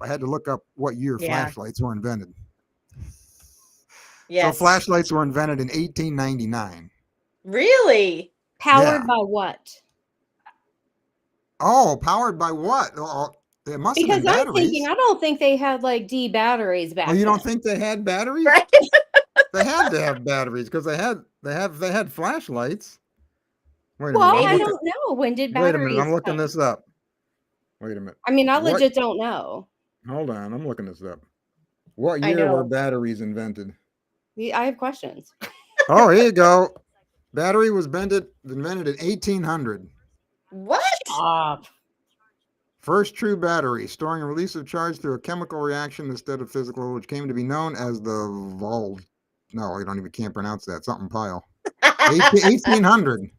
had to look up what year flashlights were invented. Yes. So flashlights were invented in 1899. Really? Powered by what? Oh, powered by what? Oh, it must have been Because I'm batteries. thinking, I don't think they had like D batteries back Oh, you then. don't think they had batteries? Right. They had to have batteries because they had flashlights. Wait a Well, minute. I don't know. When did batteries? Wait a minute. I'm looking come? this up. Wait a minute. I mean, I legit don't know. Hold on. I'm looking this up. What I year know. were batteries invented? I have questions. Oh, here you go. Battery was invented in 1800. What? Stop. First true battery, storing a release of charge through a chemical reaction instead of physical, which came to be known as the No, you can't pronounce that. Something pile. 1800.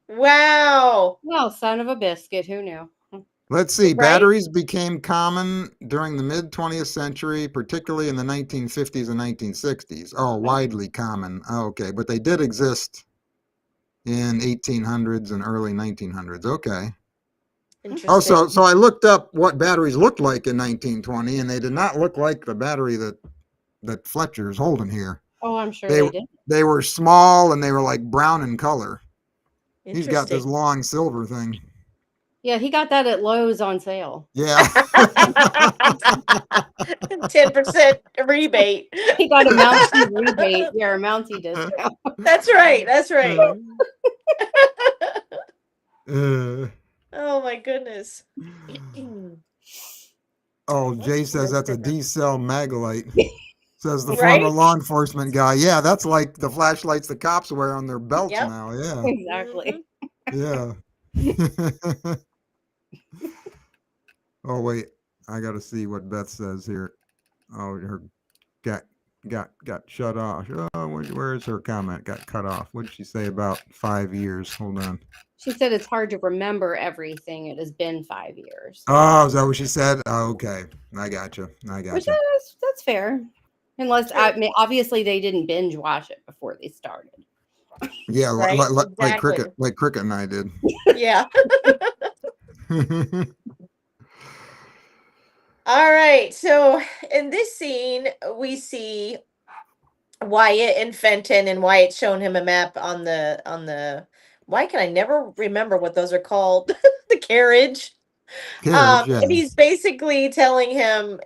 Wow. Well, son of a biscuit. Who knew? Let's see. Right? Batteries became common during the mid 20th century, particularly in the 1950s and 1960s. Oh, widely common. Oh, okay, but they did exist in 1800s and early 1900s. Okay. Interesting. Oh, so I looked up what batteries looked like in 1920, and they did not look like the battery that Fletcher's holding here. Oh, I'm sure they did. They were small and they were like brown in color. He's got this Interesting. long silver thing. Yeah, he got that at Lowe's on sale. Yeah. 10% rebate. He got a Mountie rebate. Yeah, a Mountie discount. That's right. That's right. Uh, Oh my goodness. oh, Jay says that's a D-cell maglite. Says the Right? former law enforcement guy. Yeah, that's like the flashlights the cops wear on their belts Yep. now. Yeah. Exactly. Yeah. Oh wait, I gotta see what Beth says here. Oh, her got shut off. Oh, where's her comment? Got cut off. What did she say about 5 years? Hold on. She said it's hard to remember everything. It has been 5 years. Oh, is that what she said? Oh, okay, I got you. Which is that's fair. Unless I mean, obviously they didn't binge watch it before they started. Yeah, Right? like Exactly. Cricket and I did. Yeah. All right. So in this scene, we see Wyatt and Fenton, and Wyatt's showing him a map on the. Why can I never remember what those are called? The carriage. Carriage, yeah. And he's basically telling him,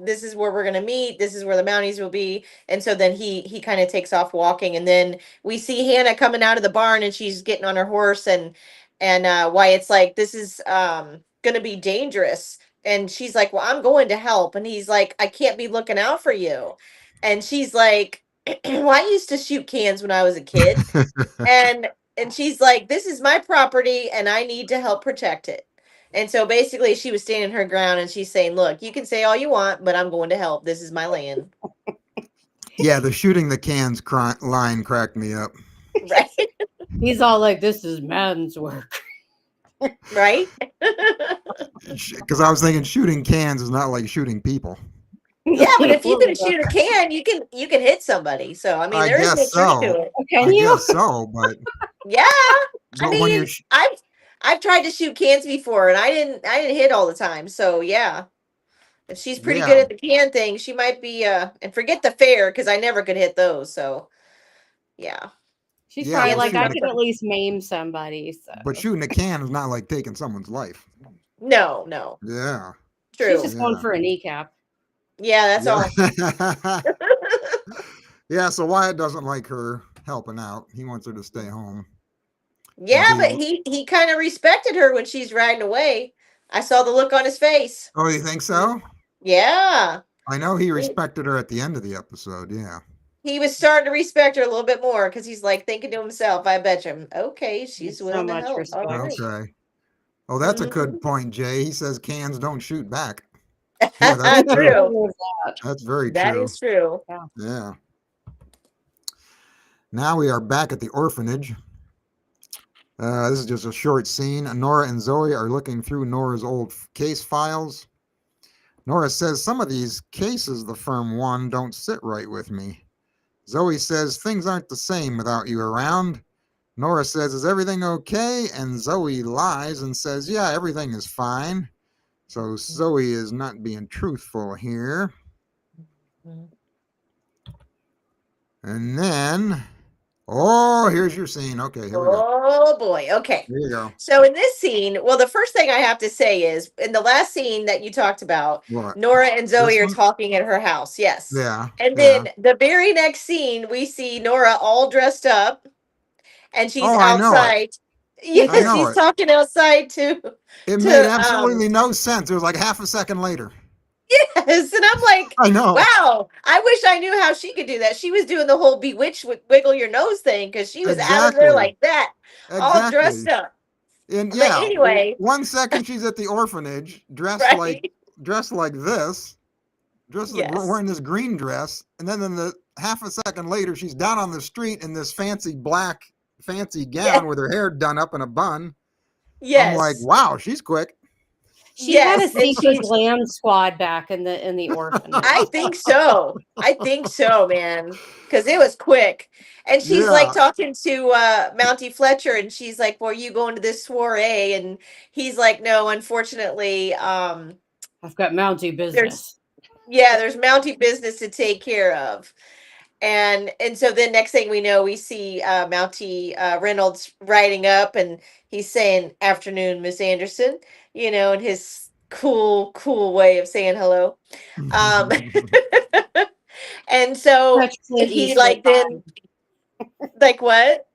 this is where we're gonna meet. This is where the Mounties will be. And so then he kind of takes off walking, and then we see Hannah coming out of the barn, and she's getting on her horse, and Wyatt's like, this is gonna be dangerous, and she's like, well, I'm going to help, and he's like, I can't be looking out for you, and she's like, well, I used to shoot cans when I was a kid, and she's like, this is my property, and I need to help protect it. And so basically she was standing her ground, and she's saying, look, you can say all you want, but I'm going to help. This is my land. Yeah, the shooting the cans line cracked me up. Right? He's all like, this is man's work. Right? Because I was thinking shooting cans is not like shooting people. Yeah, but if you can shoot a can, you can hit somebody. So I mean, there is no trick to it. Can you? I guess so, but Yeah. but when you're I've tried to shoot cans before, and I didn't hit all the time. So yeah. If she's pretty good at the can thing, she might be and forget the fair, because I never could hit those. So yeah. She's probably like, I could at least maim somebody. So. But shooting a can is not like taking someone's life. No. Yeah. True. She's just going for a kneecap. Yeah, that's all. Yeah, so Wyatt doesn't like her helping out. He wants her to stay home. Yeah, but he kind of respected her when she's riding away. I saw the look on his face. Oh, you think so? Yeah. I know he respected her at the end of the episode. Yeah. He was starting to respect her a little bit more, because he's like thinking to himself, I bet you, okay, she's willing to help. Respect. Okay. Oh, that's a good point, Jay. He says cans don't shoot back. Yeah, that's true. That's very true. That is true. Yeah. Now we are back at the orphanage. This is just a short scene. Nora and Zoe are looking through Nora's old case files. Nora says, some of these cases the firm won don't sit right with me. Zoe says, things aren't the same without you around. Nora says, is everything okay? And Zoe lies and says, yeah, everything is fine. So Zoe is not being truthful here. And then, oh, here's your scene. Okay, here we go. Oh boy. Okay. Here you go. So in this scene, well, the first thing I have to say is in the last scene that you talked about, What? Nora and Zoe This are one? talking at her house. Yes. Yeah. And Yeah. then the very next scene, we see Nora all dressed up and she's Oh, I know it. outside. Yes, I know she's it. talking outside It to made absolutely no sense. It was like half a second later. yes, and I'm like, I know. wow, I wish I knew how she could do that. She was doing the whole bewitched wiggle your nose thing because she was out of there Exactly. like that, all dressed Exactly. up. And But yeah, anyway, 1 second she's at the orphanage dressed right? like this, dressed like Yes. wearing this green dress, and then in the half a second later she's down on the street in this fancy black fancy gown with her hair done up in a bun. I'm like, Yes. wow, she's quick. She had a Yes. And secret glam squad back in the orphanage. I think so. I think so, man. Because it was quick. And she's Yeah. like talking to Mountie Fletcher, and she's like, well, are you going to this soiree? And he's like, no, unfortunately, I've got Mountie business. there's Mountie business to take care of. And so then next thing we know, we see Mountie Reynolds riding up, and he's saying, afternoon, Miss Anderson, in his cool way of saying hello. And so Such Clint he Eastwood like then like what?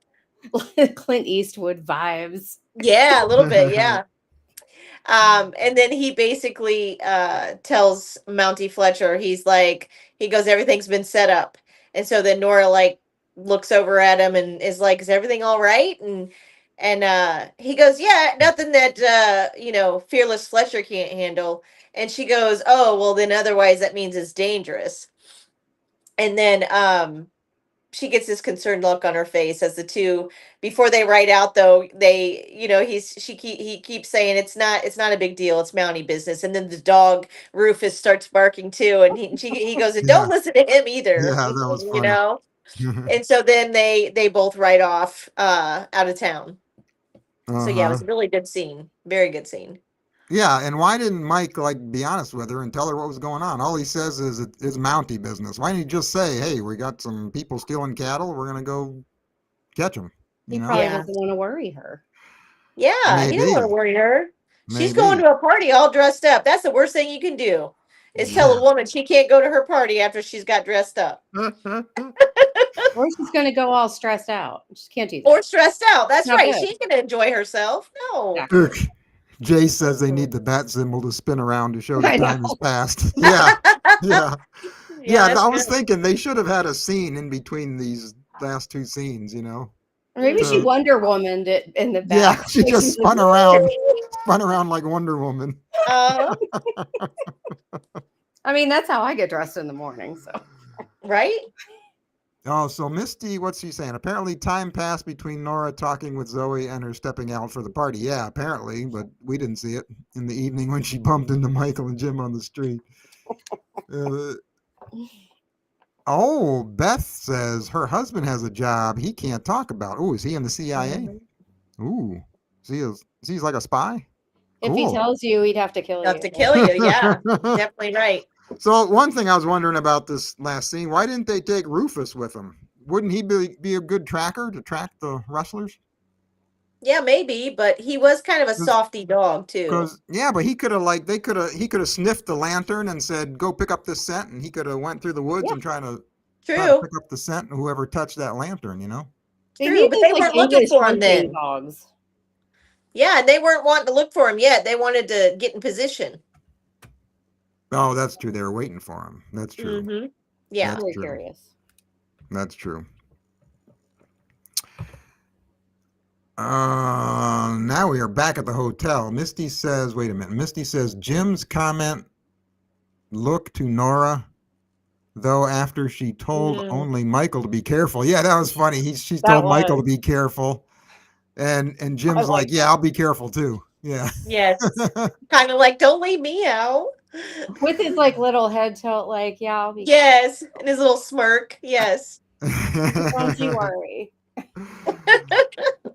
Clint Eastwood vibes. Yeah, a little bit, yeah. And then he basically tells Mountie Fletcher, he goes, everything's been set up. And so then Nora like looks over at him and is like, is everything all right? And he goes, yeah, nothing that Fearless Fletcher can't handle. And she goes, oh, well then otherwise that means it's dangerous. And then she gets this concerned look on her face as the two, before they ride out though, they he keeps saying it's not a big deal, it's Mountie business. And then the dog Rufus starts barking too, and he goes, and don't listen to him either. Yeah, that was funny. And so then they both ride off out of town. So yeah, it was a really good scene, very good scene. Yeah, and why didn't Mike be honest with her and tell her what was going on? All he says is it's Mountie business. Why didn't he just say, "Hey, we got some people stealing cattle. We're gonna go catch them"? He probably doesn't want to worry her. Yeah, Maybe. he don't want to worry her. She's Maybe. going to a party all dressed up. That's the worst thing you can do. Is tell a woman she can't go to her party after she's got dressed up. Or she's going to go all stressed out. She can't do that. Or stressed out. That's Not right. good. She can enjoy herself. No. Exactly. Jay says they need the bat symbol to spin around to show the I time know. has passed. Yeah. that's I was good. thinking they should have had a scene in between these last two scenes, Or maybe she So- Wonder Woman'd it in the back. Yeah, she just spun around like Wonder Woman. Uh, I mean, that's how I get dressed in the morning. So right? Oh, so Misty, what's she saying? Apparently time passed between Nora talking with Zoe and her stepping out for the party. Yeah, apparently, but we didn't see it in the evening when she bumped into Michael and Jim on the street. Oh, Beth says her husband has a job he can't talk about. Oh, is he in the CIA? Ooh, he's like a spy? if he Cool. tells you, he'd have to kill you. Enough to kill you. Yeah, definitely right. So one thing I was wondering about this last scene, why didn't they take Rufus with them? Wouldn't he be a good tracker to track the rustlers? Yeah, maybe, but he was kind of a softy dog too. Because but he could have he could have sniffed the lantern and said, "Go pick up this scent," and he could have went through the woods and try to True. pick up the scent of whoever touched that lantern. They True, need but those, they weren't looking English for him hunting then. dogs. Yeah, and they weren't wanting to look for him yet. They wanted to get in position. Oh, that's true. They were waiting for him. That's true. Mm-hmm. Yeah. I'm very true. curious. That's true. Now we are back at the hotel. Misty says, wait a minute. Misty says, Jim's comment look to Nora, though after she told only Michael to be careful. Yeah, that was funny. She told Michael to be careful. And Jim's like like, yeah, I'll be careful too. Yeah. Yes. Kind of like, don't leave me out. with his like little head tilt, like, yeah, I'll be. Yes. And his little smirk. Yes. Don't you worry.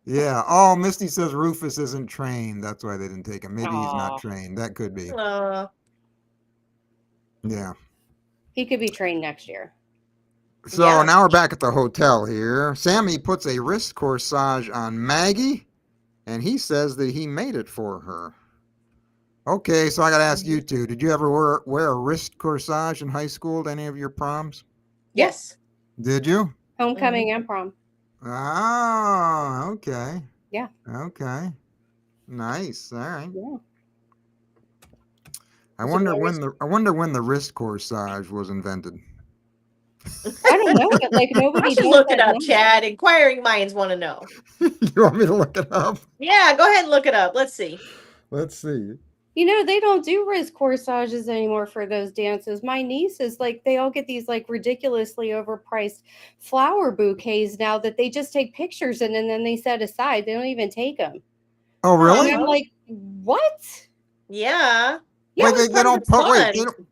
Yeah. Oh, Misty says Rufus isn't trained. That's why they didn't take him. Maybe he's not Aw. trained. That could be. Yeah. He could be trained next year. So Yeah. now we're back at the hotel here. Sammy puts a wrist corsage on Maggie, and he says that he made it for her. Okay, so I got to ask you two, did you ever wear a wrist corsage in high school at any of your proms? Yes. Did you? Homecoming and prom. Oh, okay. Yeah. Okay. Nice. All right. Yeah. I wonder when the wrist corsage was invented. I don't know, but like I nobody should does look it that up, now. Chad. Inquiring minds want to know. You want me to look it up? Yeah, go ahead and look it up. Let's see. Let's see. You know, they don't do wrist corsages anymore for those dances. My nieces, like, they all get these like ridiculously overpriced flower bouquets now that they just take pictures in and then they set aside. They don't even take them. Oh, really? And I'm like, what? Yeah. Yeah, Wait, it was they part of don't the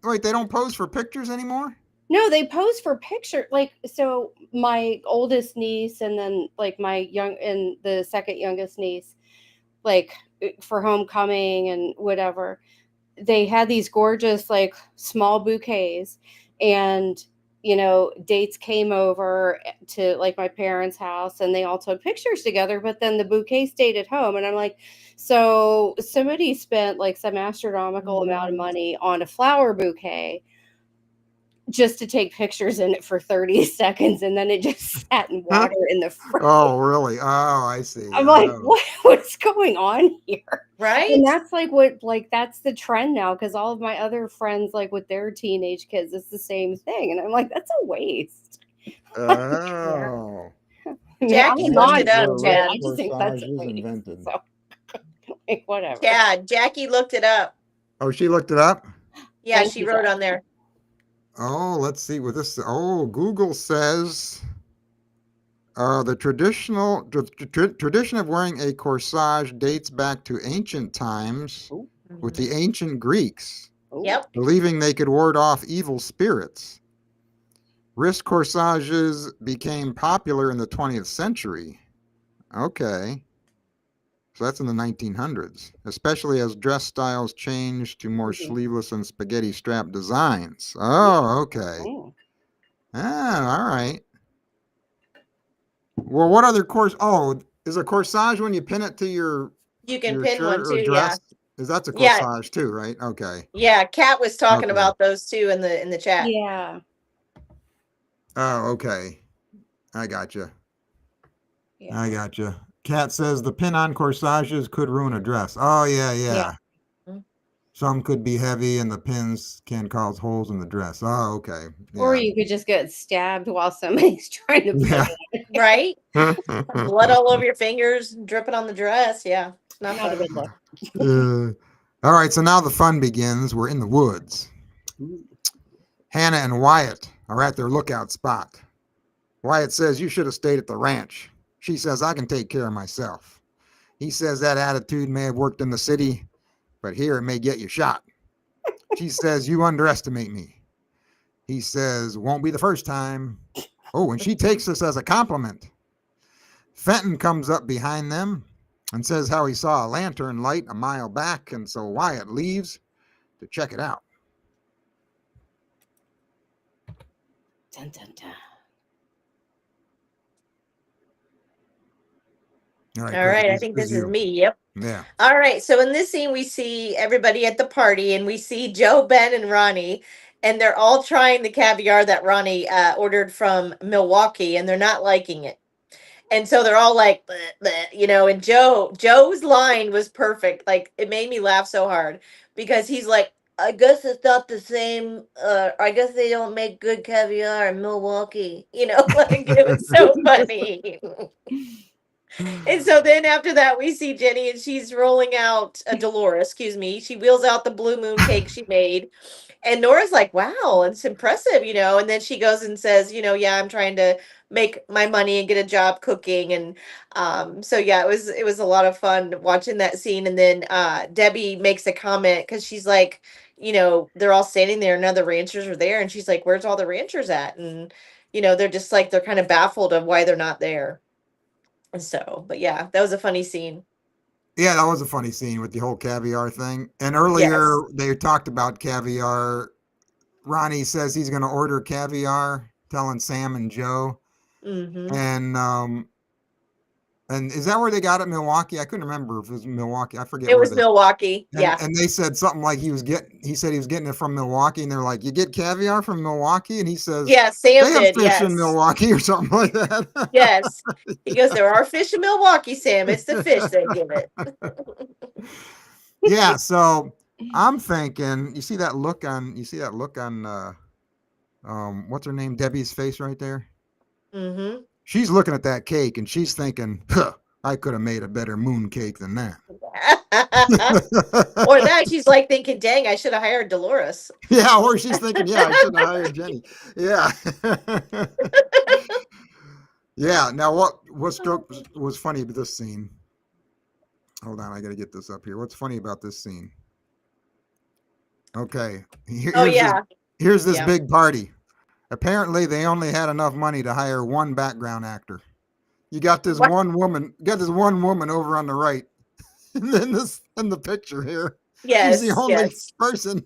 fun. they don't pose for pictures anymore? No, they pose for picture. Like, so my oldest niece and then like my the second youngest niece, like for homecoming and whatever, they had these gorgeous like small bouquets, and dates came over to like my parents' house and they all took pictures together, but then the bouquet stayed at home. And I'm like, so somebody spent like some astronomical amount of money on a flower bouquet just to take pictures in it for 30 seconds, and then it just sat in water in the fridge. Oh, really? Oh, I see. I'm like, what's going on here? Right? And that's like that's the trend now, because all of my other friends, like with their teenage kids, it's the same thing. And I'm like, that's a waste. Oh. Jackie looked it up, Chad. I just think that's a waste. Invented. So, like, whatever. Yeah, Jackie looked it up. Oh, she looked it up? Yeah, Thank she you, wrote Jackie. on there. Oh, let's see what this. Oh, Google says the tradition of wearing a corsage dates back to ancient times with the ancient Greeks, Yep. believing they could ward off evil spirits. Wrist corsages became popular in the 20th century. Okay. So that's in the 1900s, especially as dress styles changed to more sleeveless and spaghetti strap designs. Oh, okay. Ah, all right. Well, what other is a corsage when you pin it to your You can your pin shirt one or too, dress? Is that's a Yeah. corsage too, right? Okay. Yeah, Kat was talking Okay. about those too in the chat. Yeah. Oh, okay. I gotcha. Yeah. I gotcha. Kat says the pin-on corsages could ruin a dress. Oh, yeah. Yeah. Some could be heavy and the pins can cause holes in the dress. Oh, okay. Yeah. Or you could just get stabbed while somebody's trying to pin it. Right? Blood all over your fingers, dripping on the dress. Yeah. Not a good look. All right, so now the fun begins. We're in the woods. Hannah and Wyatt are at their lookout spot. Wyatt says, you should have stayed at the ranch. She says, I can take care of myself. He says that attitude may have worked in the city, but here it may get you shot. She says, you underestimate me. He says, won't be the first time. Oh, and she takes this as a compliment. Fenton comes up behind them and says how he saw a lantern light a mile back, and so Wyatt leaves to check it out. Dun, dun, dun. All right, I think this is me. Yep. Yeah. All right, so in this scene, we see everybody at the party, and we see Joe, Ben, and Ronnie, and they're all trying the caviar that Ronnie ordered from Milwaukee, and they're not liking it. And so they're all like, bleh, bleh, and Joe's line was perfect. Like, it made me laugh so hard because he's like, I guess it's not the same. I guess they don't make good caviar in Milwaukee. Like, it was so funny. And so then after that, we see Jenny and she's rolling out Dolores, excuse me. She wheels out the blue moon cake she made. And Nora's like, wow, it's impressive, And then she goes and says, yeah, I'm trying to make my money and get a job cooking. And so yeah, it was a lot of fun watching that scene. And then Debbie makes a comment because she's like, they're all standing there, none of the ranchers are there. And she's like, where's all the ranchers at? And they're just like they're kind of baffled of why they're not there. And so, but yeah, that was a funny scene. Yeah, that was a funny scene with the whole caviar thing. And earlier Yes. they talked about caviar. Ronnie says he's going to order caviar, telling Sam and Joe. Mm-hmm. And is that where they got it? Milwaukee? I couldn't remember if it was Milwaukee. I forget It where was they. Milwaukee. Yeah. And they said something like he said he was getting it from Milwaukee, and they're like, "You get caviar from Milwaukee?" And he says, Yeah, Sam "They have did. fish in Yes. Milwaukee," or something like that. Yes. He goes, there are fish in Milwaukee, Sam. It's the fish they give it. Yeah, so I'm thinking, you see that look on what's her name? Debbie's face right there. Mm-hmm. She's looking at that cake and she's thinking, huh, I could have made a better moon cake than that. Or that she's like thinking, dang, I should have hired Dolores. Yeah, or she's thinking, yeah, I should have hired Jenny. Yeah. Yeah. Now, what was funny about this scene? Hold on, I got to get this up here. What's funny about this scene? Okay. Here's this big party. Apparently, they only had enough money to hire one background actor. You got this one woman. Over on the right, and then in the picture here. Yes, she's the only person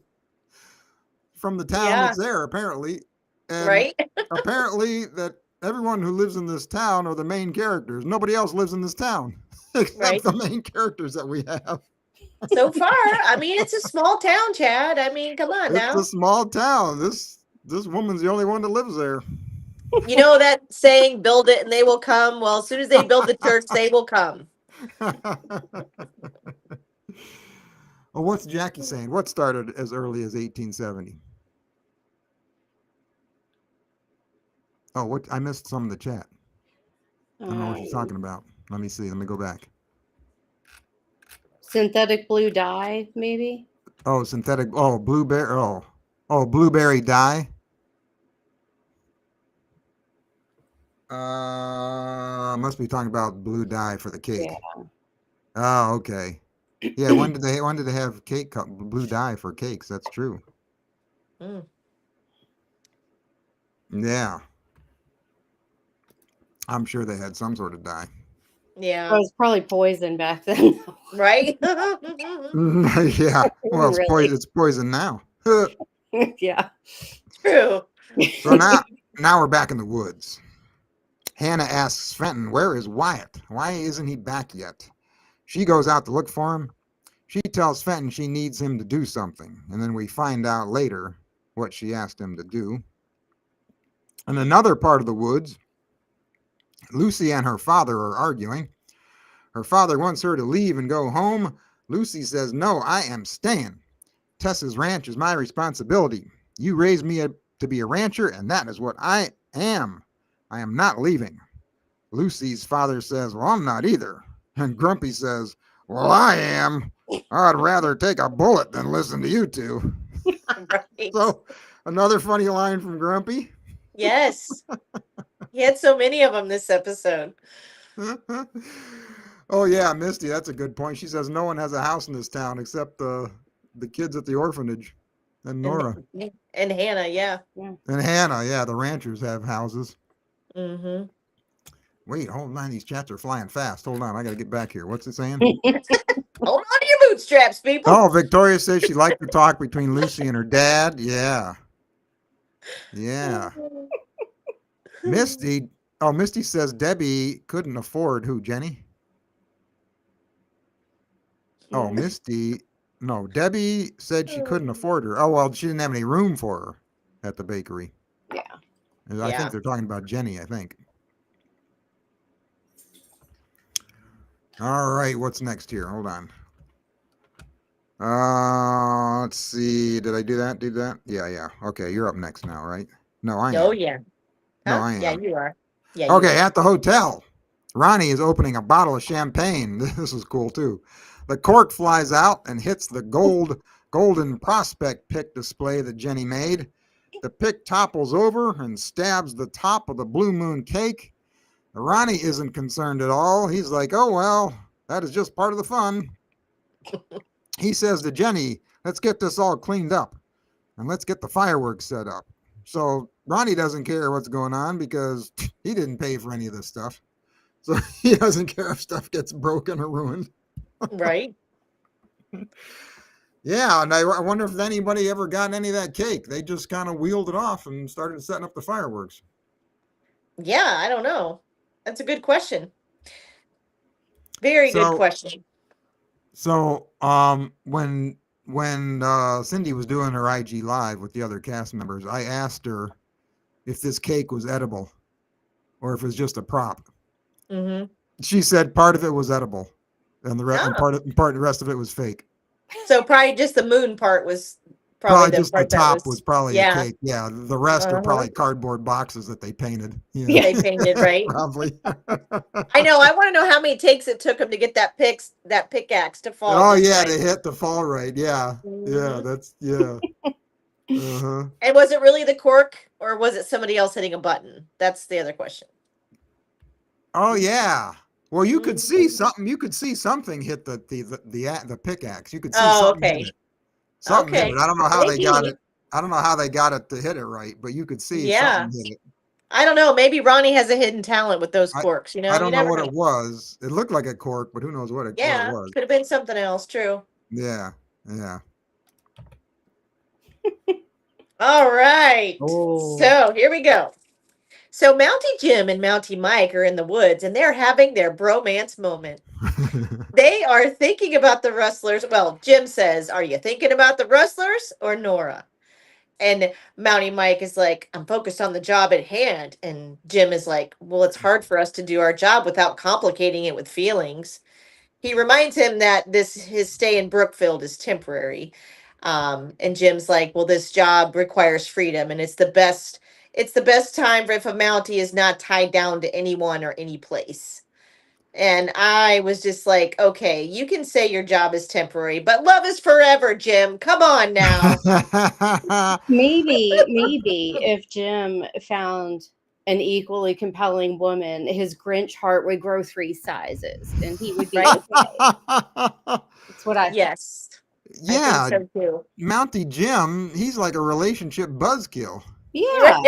from the town that's there, apparently. And right. apparently, that everyone who lives in this town are the main characters. Nobody else lives in this town except the main characters that we have. So far, I mean, it's a small town, Chad. I mean, come on now. It's a small town. This woman's the only one that lives there. You know that saying, build it and they will come? Well, as soon as they build the church, they will come. Well, what's Jackie saying? What started as early as 1870? Oh, what? I missed some of the chat. I don't know what she's talking about. Let me see. Let me go back. Synthetic blue dye, maybe? Oh, synthetic. Oh, blueberry. Oh, blueberry dye. Must be talking about blue dye for the cake. Yeah. Oh, okay. Yeah, when did they have cake blue dye for cakes? That's true. Mm. Yeah. I'm sure they had some sort of dye. Yeah. It was probably poison back then. Right? Yeah. Well, it's poison now. Yeah. True. So now we're back in the woods. Hannah asks Fenton, where is Wyatt? Why isn't he back yet? She goes out to look for him. She tells Fenton she needs him to do something. And then we find out later what she asked him to do. In another part of the woods, Lucy and her father are arguing. Her father wants her to leave and go home. Lucy says, no, I am staying. Tessa's ranch is my responsibility. You raised me to be a rancher, and that is what I am. I am not leaving. Lucy's father says, well, I'm not either. And Grumpy says, well, I am. I'd rather take a bullet than listen to you two. Right. So, another funny line from Grumpy. Yes. He had so many of them this episode. Oh, yeah, Misty, that's a good point. She says no one has a house in this town except the kids at the orphanage and Nora. And Hannah, yeah. And Hannah, yeah, the ranchers have houses. Mm-hmm. Wait, hold on. These chats are flying fast. Hold on. I got to get back here. What's it saying? Hold on to your bootstraps, people. Oh, Victoria says she liked the talk between Lucy and her dad. Yeah. Yeah. Misty says Debbie couldn't afford who, Jenny? Oh, Debbie said she couldn't afford her. Oh, well, she didn't have any room for her at the bakery. Yeah. And I think they're talking about Jenny, I think. All right, what's next here? Hold on. Let's see. Did I do that? Yeah. Okay, you're up next now, right? No, I am. Oh, yeah. No, Huh? I am. Yeah, you are. Yeah. Okay, at the hotel. Ronnie is opening a bottle of champagne. This is cool too. The cork flies out and hits the golden prospect pick display that Jenny made. The pick topples over and stabs the top of the Blue Moon cake. Ronnie isn't concerned at all. He's like, oh, well, that is just part of the fun. He says to Jenny, let's get this all cleaned up and let's get the fireworks set up. So Ronnie doesn't care what's going on because he didn't pay for any of this stuff. So he doesn't care if stuff gets broken or ruined. Right. Yeah, and I wonder if anybody ever got any of that cake. They just kind of wheeled it off and started setting up the fireworks. Yeah, I don't know. That's a good question. Very good question. So, when Cindy was doing her IG live with the other cast members, I asked her if this cake was edible or if it was just a prop. Mm-hmm. She said part of it was edible, and the rest of it was fake. So probably just the moon part was probably just the top was probably yeah. a cake. Yeah, the rest are probably cardboard boxes that they painted. Yeah, they painted, right? Probably. I know. I want to know how many takes it took them to get that pickaxe to fall. Oh yeah, to hit the fall right. Yeah, yeah, that's yeah. Uh-huh. And was it really the cork, or was it somebody else hitting a button? That's the other question. Oh yeah. Well, you could see something. You could see something hit the pickaxe. You could see something hit it. Something hit it. I don't know how they got it. I don't know how they got it to hit it right, but you could see something hit it. I don't know. Maybe Ronnie has a hidden talent with those corks. You know, I don't know what it was. It looked like a cork, but who knows what it was. Could have been something else. True. Yeah. Yeah. All right. Oh. So here we go. So Mountie Jim and Mountie Mike are in the woods and they're having their bromance moment. They are thinking about the rustlers. Well, Jim says, are you thinking about the rustlers or Nora? And Mountie Mike is like, I'm focused on the job at hand. And Jim is like, well, it's hard for us to do our job without complicating it with feelings. He reminds him that his stay in Brookfield is temporary. And Jim's like, well, this job requires freedom and it's the best time for if a Mountie is not tied down to anyone or any place. And I was just like, okay, you can say your job is temporary, but love is forever, Jim. Come on now. Maybe if Jim found an equally compelling woman, his Grinch heart would grow 3 sizes and he would be okay. That's what I think. Yes. Yeah. I think so too. Mountie Jim, he's like a relationship buzzkill. Yeah.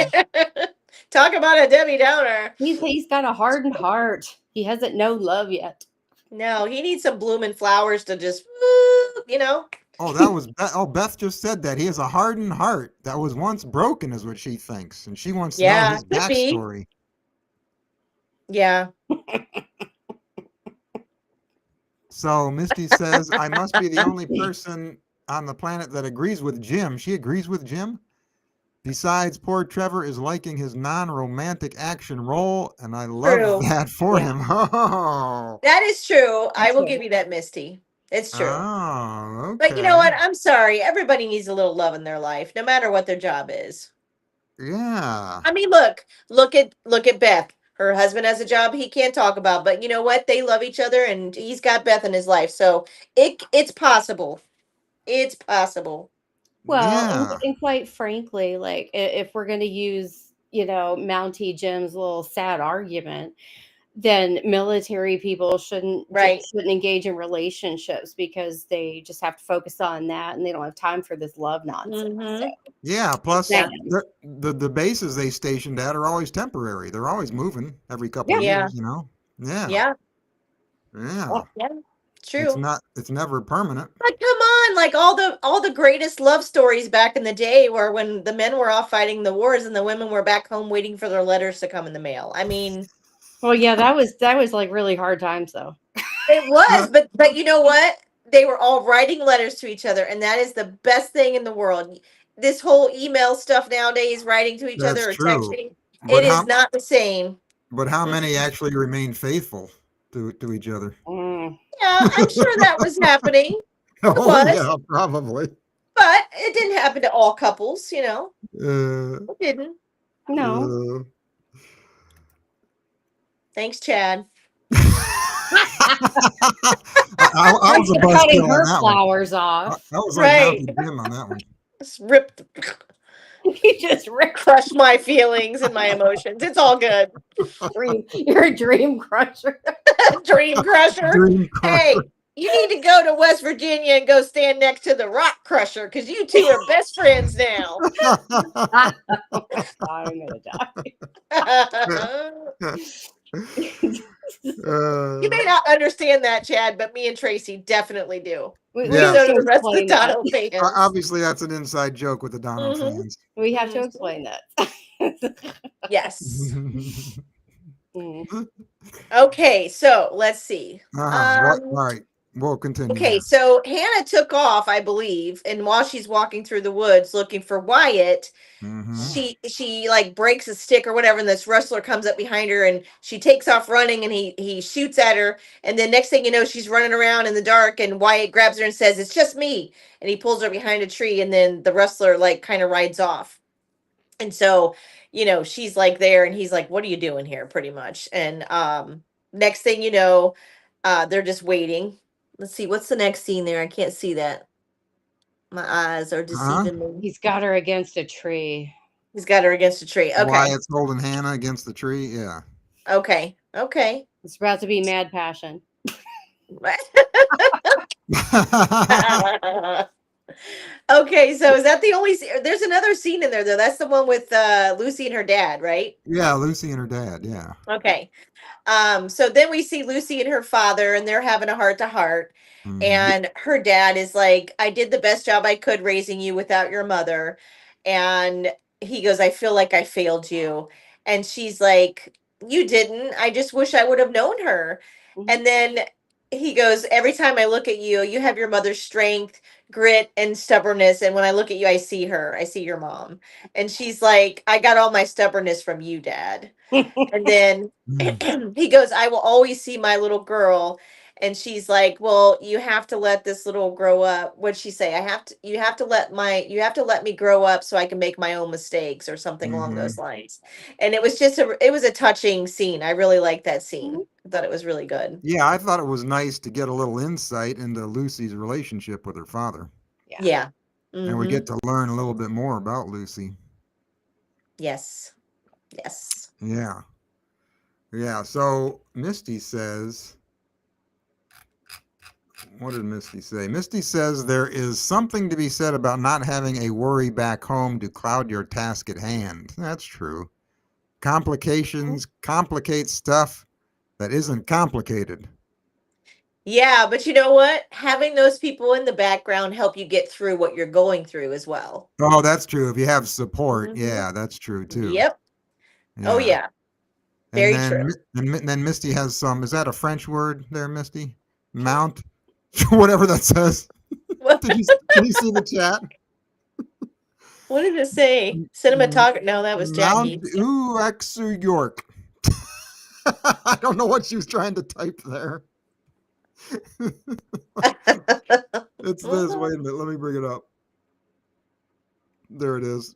Talk about a Debbie Downer. He's got a hardened heart. He hasn't known love yet. No, he needs some blooming flowers to just, you know. Oh, Beth just said that. He has a hardened heart that was once broken is what she thinks. And she wants to know his backstory. Yeah. So Misty says, I must be the only person on the planet that agrees with Jim. She agrees with Jim? Besides, poor Trevor is liking his non-romantic action role, and I love that for him. Oh. That is true. I will give you that, Misty. It's true. Oh, okay. But you know what? I'm sorry. Everybody needs a little love in their life, no matter what their job is. Yeah. I mean, look at Beth. Her husband has a job he can't talk about, but you know what? They love each other, and he's got Beth in his life, so it's possible. It's possible. Well, and quite frankly, like if we're going to use, Mountie Jim's little sad argument, then military people shouldn't engage in relationships because they just have to focus on that and they don't have time for this love nonsense. Mm-hmm. So. Yeah. Plus, the bases they stationed at are always temporary. They're always moving every couple of years. Yeah. Yeah. True. It's never permanent. But come on, like all the greatest love stories back in the day were when the men were off fighting the wars and the women were back home waiting for their letters to come in the mail. I mean, well, yeah, that was like really hard times though. It was, but you know what? They were all writing letters to each other, and that is the best thing in the world. This whole email stuff nowadays, writing to each other or texting, it is not the same. But how many actually remain faithful to each other? Yeah, I'm sure that was happening. Yeah, probably. But it didn't happen to all couples, It didn't. No. Thanks, Chad. I was a You're cutting buzzkill on her that one. flowers off. I was like Right. Mountain Jim on that one. Just rip, You just crush my feelings and my emotions. It's all good. You're a dream crusher. Dream crusher. Dream crusher. Hey, you need to go to West Virginia and go stand next to the rock crusher because you two are best friends now. I'm gonna die. You may not understand that, Chad, but me and Tracie definitely do. We Yeah. have So to do the rest of the explain that. Dono fans. Obviously, that's an inside joke with the Dono Mhm. fans. We have to explain that. Yes. Mm. Okay, so let's see. All right, we'll continue. Okay, so Hannah took off, I believe, and while she's walking through the woods looking for Wyatt, she like breaks a stick or whatever, and this rustler comes up behind her, and she takes off running, and he shoots at her, and then next thing you know, she's running around in the dark, and Wyatt grabs her and says, "It's just me," and he pulls her behind a tree, and then the rustler like kind of rides off, and so she's like there, and he's like, "What are you doing here?" Pretty much, and next thing you know, they're just waiting. Let's see, what's the next scene there? I can't see that. My eyes are deceiving me. He's got her against a tree. He's got her against a tree. Okay. Wyatt's holding Hannah against the tree. Yeah. Okay. It's about to be mad passion. Okay, so is that the only there's another scene in there though. That's the one with Lucy and her dad, right? Yeah, Lucy and her dad. Yeah. Okay. So then we see Lucy and her father, and they're having a heart to heart. And her dad is like, "I did the best job I could raising you without your mother." And he goes, "I feel like I failed you." And she's like, "You didn't. I just wish I would have known her." And then he goes, "Every time I look at you, you have your mother's strength, grit, and stubbornness. And when I look at you, I see her. I see your mom." And she's like, "I got all my stubbornness from you, Dad." And then he goes, "I will always see my little girl." And she's like, "Well, you have to let this little grow up." What'd she say? You have to let me grow up so I can make my own mistakes or something along those lines. And it was a touching scene. I really liked that scene. I thought it was really good. Yeah, I thought it was nice to get a little insight into Lucy's relationship with her father. Yeah. And we get to learn a little bit more about Lucy. Yes. Yeah. Yeah. So Misty says, what did Misty say? Misty says there is something to be said about not having a worry back home to cloud your task at hand. That's true. Complications complicate stuff that isn't complicated. Yeah, but you know what? Having those people in the background help you get through what you're going through as well. Oh, that's true. If you have support, yeah, that's true too. Yep. Oh yeah. Very and true. And then Misty has some. Is that a French word there, Misty? Mount, whatever that says. Can you see the chat? What did it say? Cinematography? No, that was Jackie. Mount York. I don't know what she was trying to type there. It's this. Wait a minute. Let me bring it up. There it is.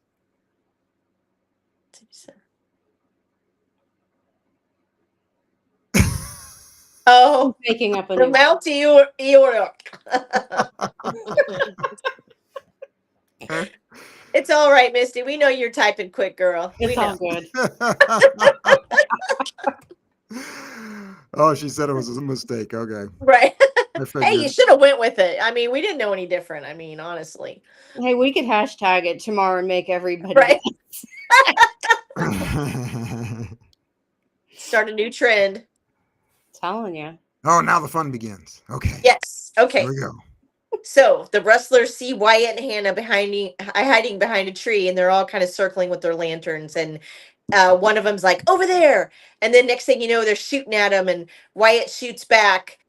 Oh, making up a the new Mount York. It's all right, Misty. We know you're typing quick, girl. It's all good. Oh, she said it was a mistake. Okay. Right. Hey, you should have went with it. I mean, we didn't know any different. I mean, honestly. Hey, we could hashtag it tomorrow and make everybody right. Start a new trend. Telling you. Oh, now the fun begins. Okay. Yes. Okay. Here we go. So the rustlers see Wyatt and Hannah hiding behind a tree, and they're all kind of circling with their lanterns. And one of them's like, "Over there!" And then next thing you know, they're shooting at him, and Wyatt shoots back.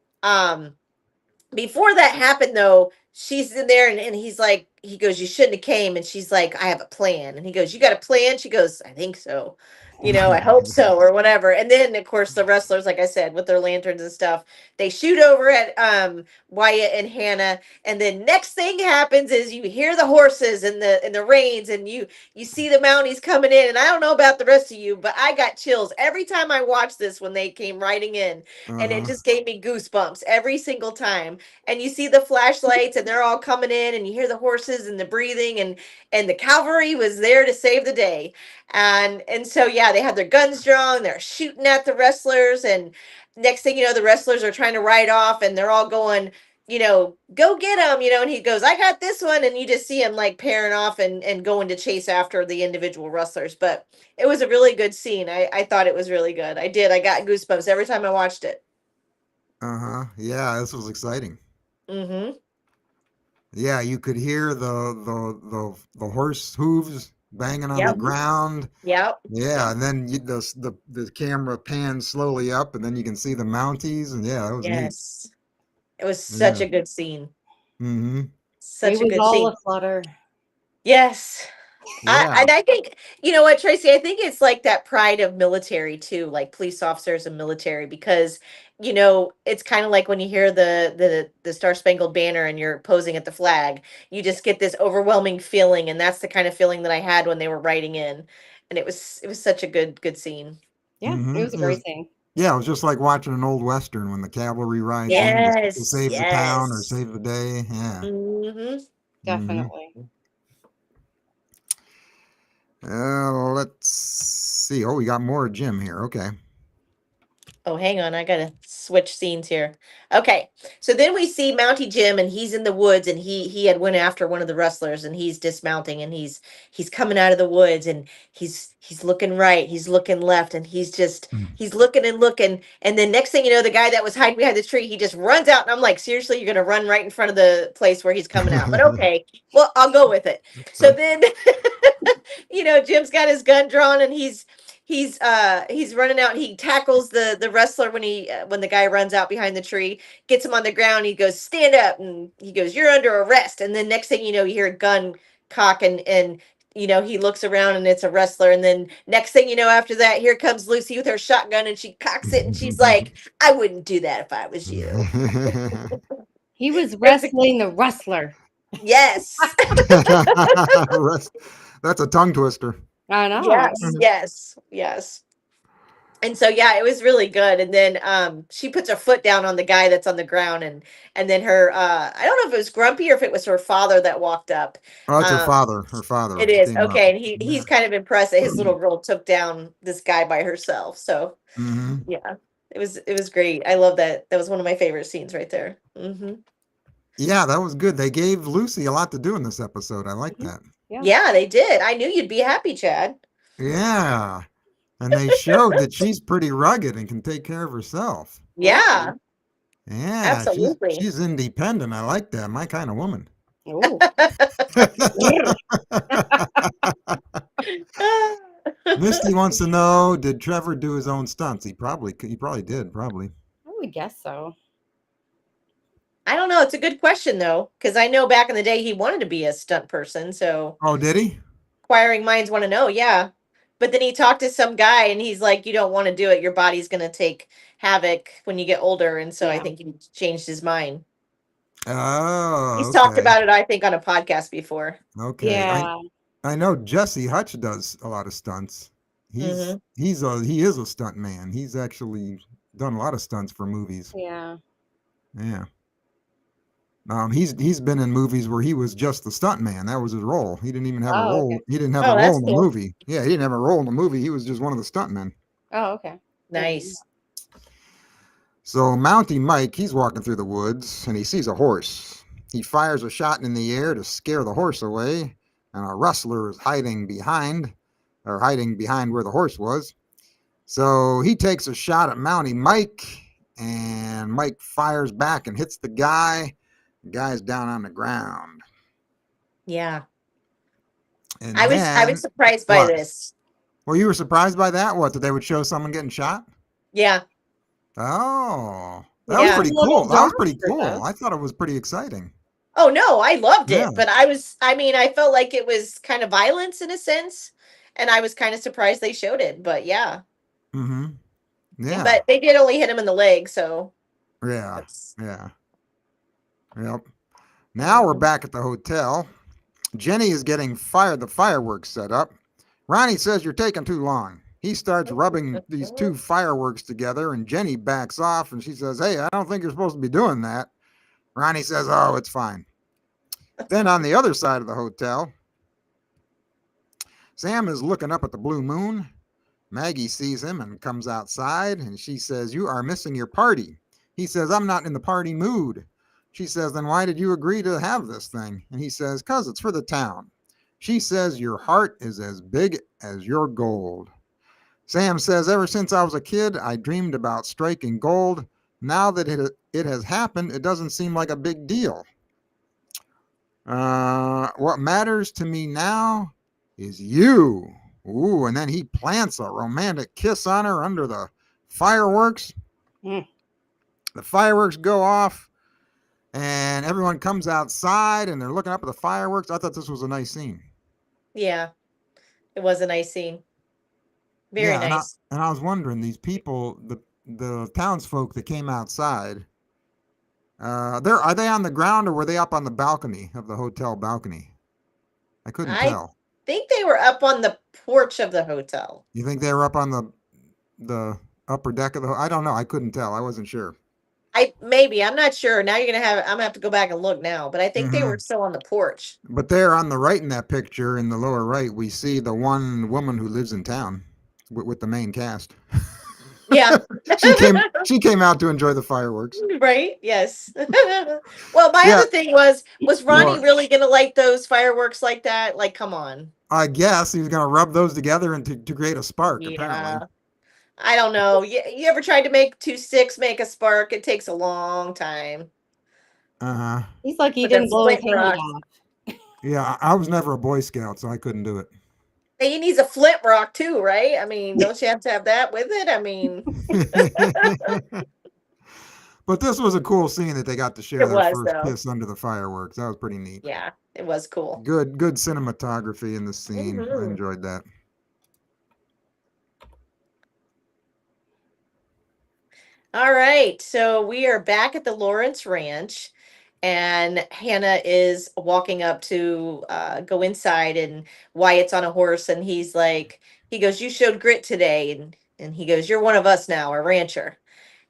Before that happened, though, she's in there, and he's like, he goes, "You shouldn't have came." And she's like, "I have a plan." And he goes, "You got a plan?" She goes, "I think so." I hope so, or whatever. And then, of course, the wrestlers, like I said, with their lanterns and stuff, they shoot over at Wyatt and Hannah. And then next thing happens is you hear the horses and the reins, and you see the Mounties coming in. And I don't know about the rest of you, but I got chills every time I watched this when they came riding in, and it Uh-huh. just gave me goosebumps every single time. And you see the flashlights, and they're all coming in, and you hear the horses and the breathing, and the cavalry was there to save the day. And so yeah, they had their guns drawn, they're shooting at the wrestlers, and next thing you know, the wrestlers are trying to ride off, and they're all going, go get him, and he goes, I got this one, and you just see him like pairing off and going to chase after the individual wrestlers. But it was a really good scene. I thought it was really good. I got goosebumps every time I watched it. Uh-huh. Yeah, this was exciting. Mm-hmm. Yeah, you could hear the horse hooves banging on the Yep. ground. Yep. Yeah, and then the camera pans slowly up, and then you can see the Mounties, and yeah, that was neat. Yes. It was such Yeah. a good scene. Mm-hmm. Such It a was good all scene. a flutter. Yes. Yeah. And I think, you know what, Tracy, I think it's like that pride of military too, like police officers and military, because, it's kind of like when you hear the Star Spangled Banner and you're posing at the flag, you just get this overwhelming feeling. And that's the kind of feeling that I had when they were riding in. And it was such a good scene. Yeah, Mm-hmm. it was a great thing. Yeah, it was just like watching an old Western when the cavalry rides in to Yes. save the town or Yes. save the day. Yeah. Mm-hmm. Definitely. Let's see. Oh, we got more Jim here. Okay. Oh, hang on. I gotta switch scenes here. Okay. So then we see Mountie Jim, and he's in the woods, and he had went after one of the rustlers, and he's dismounting, and he's coming out of the woods, and he's looking right, he's looking left, and he's looking and looking. And then next thing you know, the guy that was hiding behind the tree, he just runs out, and I'm like, seriously, you're gonna run right in front of the place where he's coming out. But okay, well, I'll go with it. So then Jim's got his gun drawn, and he's running out, and he tackles the wrestler when the guy runs out behind the tree, gets him on the ground. He goes, stand up, and he goes, you're under arrest. And then next thing you know, you hear a gun cock, and he looks around, and it's a wrestler. And then next thing you know, after that, here comes Lucy with her shotgun, and she cocks it, and she's like, I wouldn't do that if I was you. He was wrestling the rustler. Yes. That's a tongue twister. I know. Yes. And so yeah, it was really good. And then she puts her foot down on the guy that's on the ground, and then her I don't know if it was Grumpy or if it was her father that walked up. Oh, it's her father. Her father. It is. came up. Okay. And he's kind of impressed that his little girl took down this guy by herself. So Mm-hmm. yeah, it was great. I love that. That was one of my favorite scenes right there. Mm-hmm. Yeah, that was good. They gave Lucy a lot to do in this episode. I like that. Yeah, they did. I knew you'd be happy, Chad. Yeah. And they showed that she's pretty rugged and can take care of herself. Yeah. Yeah, Absolutely. she's independent. I like that. My kind of woman. Ooh. Misty wants to know, did Trevor do his own stunts? He probably did, probably. I would guess so. I don't know. It's a good question though, because I know back in the day he wanted to be a stunt person. So Oh, did he? inquiring minds want to know. Yeah, but then he talked to some guy, and he's like, "You don't want to do it. Your body's going to take havoc when you get older." And so I Yeah. think he changed his mind. Oh, He's okay. talked about it, I think, on a podcast before. Okay. Yeah. I know Jesse Hutch does a lot of stunts. He is a stunt man. He's actually done a lot of stunts for movies. Yeah. Yeah. He's been in movies where he was just the stunt man. That was his role. He didn't even have a role. Okay. He didn't have Oh, a that's role in the cool. movie. Yeah, he didn't have a role in the movie. He was just one of the stunt men. Oh, okay. Nice. So Mountie Mike, he's walking through the woods and he sees a horse. He fires a shot in the air to scare the horse away, and a rustler is hiding behind where the horse was. So he takes a shot at Mountie Mike, and Mike fires back and hits the guy. The guy's down on the ground. Yeah. And I was surprised by what? this. Well, you were surprised by that? What, that they would show someone getting shot? Yeah. Oh, that Yeah. was pretty A little cool. That was dark pretty for cool. us. I thought it was pretty exciting. Oh no, I loved it, Yeah. but I felt like it was kind of violence in a sense. And I was kind of surprised they showed it, but yeah. Mm-hmm. Yeah. But they did only hit him in the leg, so Yeah. that's Yeah. Yep. Now we're back at the hotel. Jenny is getting the fireworks set up. Ronnie says you're taking too long. He starts rubbing these two fireworks together, and Jenny backs off, and she says, "Hey, I don't think you're supposed to be doing that." Ronnie says, "Oh, it's fine." Then on the other side of the hotel, Sam is looking up at the blue moon. Maggie sees him and comes outside, and she says, "You are missing your party." He says, "I'm not in the party mood." She says, "Then why did you agree to have this thing?" And he says, "'Cause it's for the town." She says, "Your heart is as big as your gold." Sam says, "Ever since I was a kid, I dreamed about striking gold. Now that it has happened, it doesn't seem like a big deal. What matters to me now is you." Ooh, and then he plants a romantic kiss on her under the fireworks. Mm. The fireworks go off, and everyone comes outside, and they're looking up at the fireworks. I thought this was a nice scene. yeah, it was a nice scene. Very Yeah, nice. and I was wondering, these people, the townsfolk that came outside, are they on the ground or were they up on the balcony of the hotel balcony? I couldn't I tell. think they were up on the porch of the hotel. You think they were up on the upper deck of the? I don't know. I couldn't tell. I wasn't sure. I'm not sure. Now I'm gonna have to go back and look now, but I think they Hmm. were still on the porch. But there on the right in that picture, in the lower right, we see the one woman who lives in town with the main cast. Yeah. She came out to enjoy the fireworks. Right? Yes. Well, my Yeah, other thing was Ronnie what? really gonna light those fireworks like that? Like, come on. I guess he was going to rub those together and to create a spark. Apparently. Yeah. I don't know. You ever tried to make two sticks make a spark? It takes a long time. Uh huh. He's like he But the didn't blow his flint hand rock. off. Yeah, I was never a Boy Scout, so I couldn't do it. He needs a flint rock too, right? I mean, don't you have to have that with it? I mean, But this was a cool scene that they got to share it their was first though. kiss under the fireworks. That was pretty neat. Yeah, it was cool. Good cinematography in the scene. I Mhm. enjoyed that. All right, so we are back at the Lawrence Ranch, and Hannah is walking up to go inside, and Wyatt's on a horse, and he goes, "You showed grit today," and he goes, "You're one of us now, a rancher."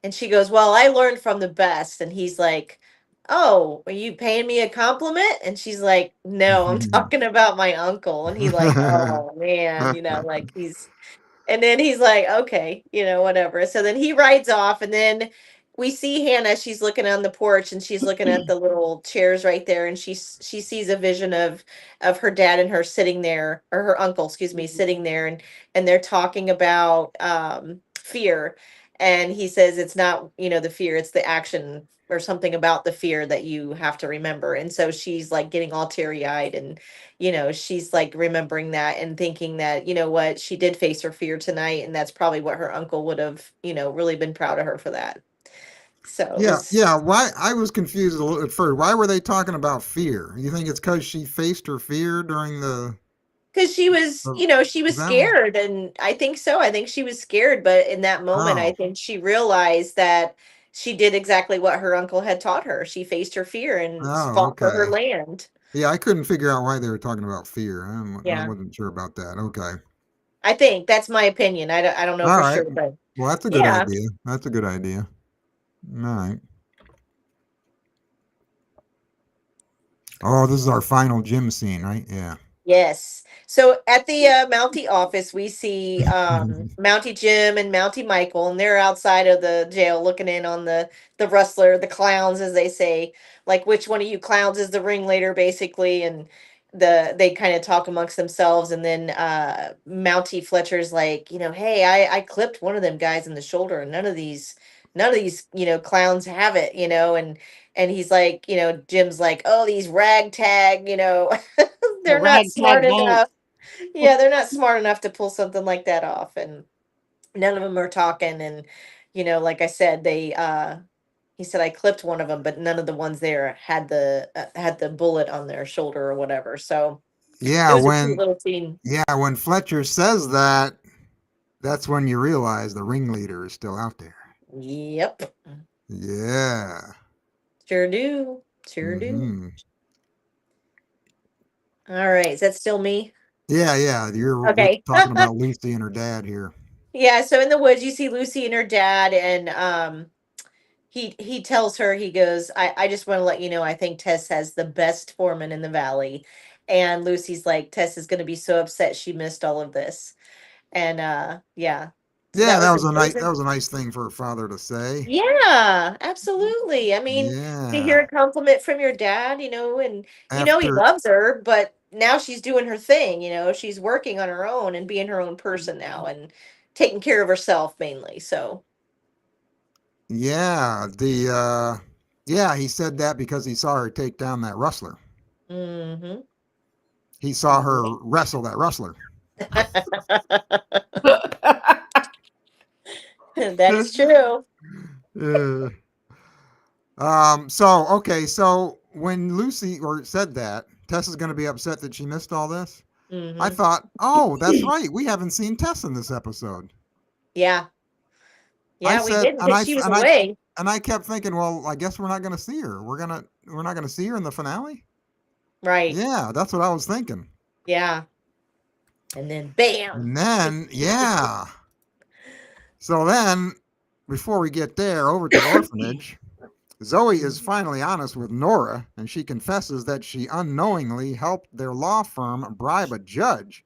And she goes, "Well, I learned from the best," and he's like, "Oh, are you paying me a compliment?" And she's like, "No, I'm talking about my uncle," and he like, "Oh man," like and then he's like, okay, whatever. So then he rides off, and then we see Hannah. She's looking on the porch, and she's looking at the little chairs right there, and she sees a vision of her dad and her sitting there, or her uncle, excuse me, sitting there, and they're talking about fear, and he says it's not the fear, it's the action or something about the fear that you have to remember. And so she's like getting all teary eyed, and she's like remembering that and thinking that, what, she did face her fear tonight. And that's probably what her uncle would have, really been proud of her for that. So it Yeah, was yeah. Why I was confused a little at first. Why were they talking about fear? You think it's because she faced her fear during because she was, the she was event? scared. And I think so. I think she was scared. But in that moment, I Oh, think she realized that she did exactly what her uncle had taught her. She faced her fear and oh, fought for her okay. land. Yeah, I couldn't figure out why they were talking about fear. I Yeah. wasn't sure about that. Okay. I think that's my opinion. I don't know All for right. sure, but Well, that's a good yeah. idea. That's a good idea. All right. Oh, this is our final gym scene, right? Yeah. Yes. So at the Mountie office, we see Mountie Jim and Mountie Michael, and they're outside of the jail looking in on the rustler, the clowns, as they say, like which one of you clowns is the ringleader, basically, and they kind of talk amongst themselves, and then Mountie Fletcher's like, hey, I clipped one of them guys in the shoulder, and none of these clowns have it, and he's like, Jim's like, oh, these ragtag, The they're not ragtag smart bunch. enough. Yeah, they're not smart enough to pull something like that off. And none of them are talking. And, like I said, he said, I clipped one of them, but none of the ones there had the bullet on their shoulder or whatever. So, Yeah, It was a cute little scene. when Fletcher says that, that's when you realize the ringleader is still out there. Yep. Yeah. Sure do. Sure do. Hmm. All right. Is that still me? Yeah. We're Okay. talking about Lucy and her dad here. Yeah. So in the woods, you see Lucy and her dad, and he tells her, he goes, I just want to let you know, I think Tess has the best foreman in the valley. And Lucy's like, Tess is going to be so upset she missed all of this. And yeah. So Yeah, that was that was a nice thing for her father to say. yeah, absolutely. I mean, to hear Yeah. a compliment from your dad, and he After loves her, but now she's doing her thing, she's working on her own and being her own person now and taking care of herself mainly. So, yeah, he said that because he saw her take down that rustler. mhm. He saw her wrestle that rustler. That is true. Yeah. So when Lucy said that, Tess is going to be upset that she missed all this. I Hmm. thought, oh, that's right. We haven't seen Tess in this episode. Yeah. I Yeah, we said, didn't because she was away. and I kept thinking, well, I guess we're not going to see her. We're not going to see her in the finale. Right. Yeah, that's what I was thinking. Yeah. And then bam. And then, yeah. So then, before we get there, over to the orphanage, Zoe is finally honest with Nora, and she confesses that she unknowingly helped their law firm bribe a judge.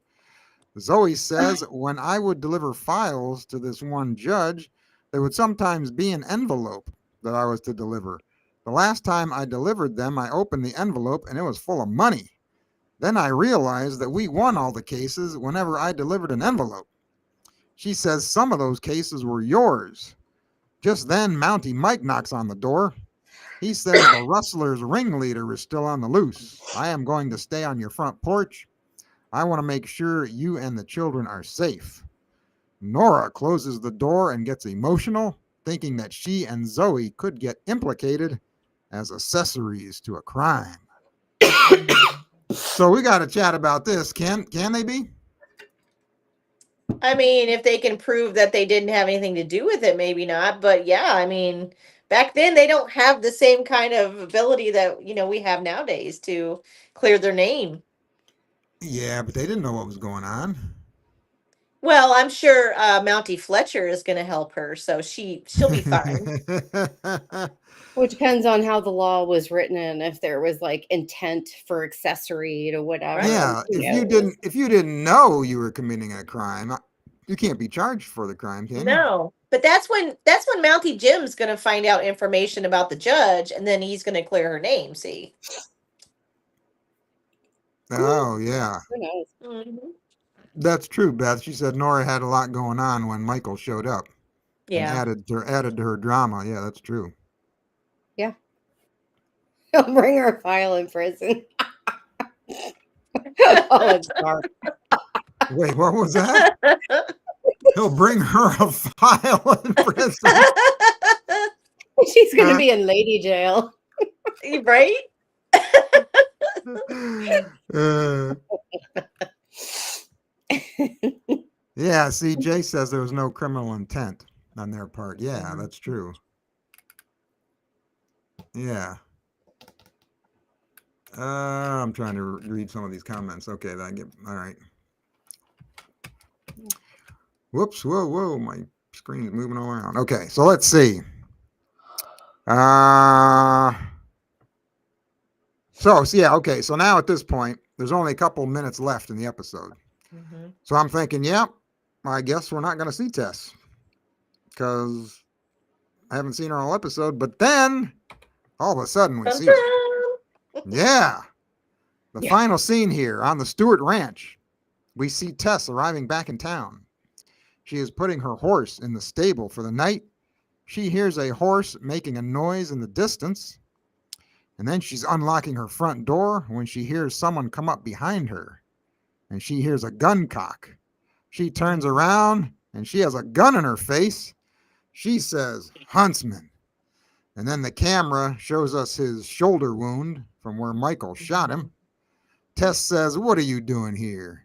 Zoe says, when I would deliver files to this one judge, there would sometimes be an envelope that I was to deliver. The last time I delivered them, I opened the envelope and it was full of money. Then I realized that we won all the cases whenever I delivered an envelope. She says some of those cases were yours. Just then, Mountie Mike knocks on the door. He says the rustlers' ringleader is still on the loose. I am going to stay on your front porch. I want to make sure you and the children are safe. Nora closes the door and gets emotional, thinking that she and Zoe could get implicated as accessories to a crime. So we got to chat about this. Can they be? I mean, if they can prove that they didn't have anything to do with it, maybe not. But yeah, I mean, back then they don't have the same kind of ability that, we have nowadays to clear their name. Yeah, but they didn't know what was going on. Well, I'm sure Mountie Fletcher is going to help her, so she'll be fine. Which depends on how the law was written and if there was like intent for accessory to whatever. Right. Yeah, if you didn't know you were committing a crime, you can't be charged for the crime, can you? No, but that's when Mountie Jim's going to find out information about the judge, and then he's going to clear her name. See? Oh yeah, Who knows? Mm-hmm. that's true, Beth. She said Nora had a lot going on when Michael showed up and Yeah. added to her drama. Yeah, that's true. Yeah. He'll bring her a file in prison. Oh, it's dark. Wait, what was that? He'll bring her a file in prison. She's going to be in lady jail. Right? Yeah, see, Jay says there was no criminal intent on their part. Yeah, that's true. Yeah. I'm trying to read some of these comments. Okay, all right. Whoops, whoa, my screen is moving all around. Okay, so let's see. So now at this point, there's only a couple minutes left in the episode. Mm-hmm. So I'm thinking, I guess we're not going to see Tess because I haven't seen her all episode. But then all of a sudden we see her. Yeah. The final scene here on the Stewart Ranch, we see Tess arriving back in town. She is putting her horse in the stable for the night. She hears a horse making a noise in the distance. And then she's unlocking her front door when she hears someone come up behind her. And she hears a gun cock. She turns around and she has a gun in her face. She says, "Huntsman." And then the camera shows us his shoulder wound from where Michael shot him. Tess says, "What are you doing here?"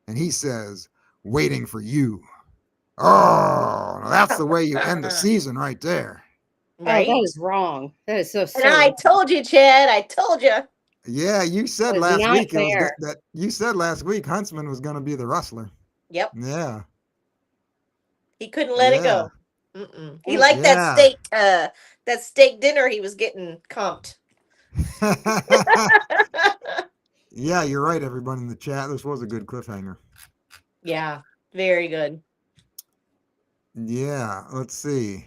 And he says, "Waiting for you." Oh, now that's the way you end the season right there. Oh, that Right? is wrong. That is so And I wrong. told you, Chad. I told you. Yeah, you said That is last not week it was fair. that you said last week Huntsman was going to be the rustler. Yep. Yeah, He couldn't let it yeah, go. He liked yeah. that steak dinner he was getting comped. Yeah, you're right, everyone in the chat. This was a good cliffhanger. Yeah, very good. Yeah, let's see.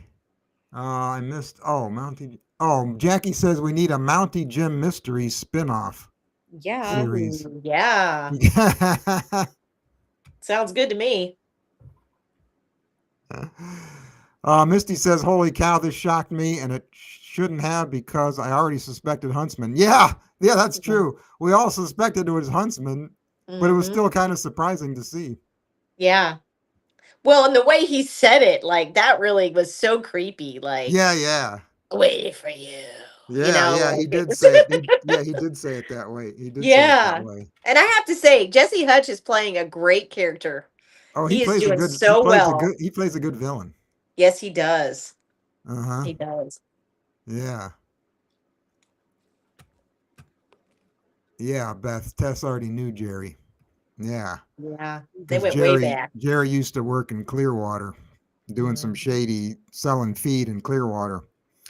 I missed. Oh, Mountie. Oh, Jackie says we need a Mountie Jim mystery spinoff Yeah. series. Yeah, sounds good to me. Misty says, "Holy cow, this shocked me, and it shouldn't have because I already suspected Huntsman." Yeah, that's true. We all suspected it was Huntsman, but it was Mhm. still kind of surprising to see. Yeah. Well, and the way he said it, like that really was so creepy. Like, Yeah. waiting for you. Yeah, he Like it did was. say it. He did say it that way. He did say it that Yeah. way. And I have to say, Jesse Hutch is playing a great character. Oh, He is doing so well. he plays a good villain. Yes, he does. Uh-huh. He does. Yeah. Yeah, Beth. Tess already knew Jerry. Yeah. Yeah. They Because went way back. Jerry used to work in Clearwater, doing some Mhm. shady selling feed in Clearwater.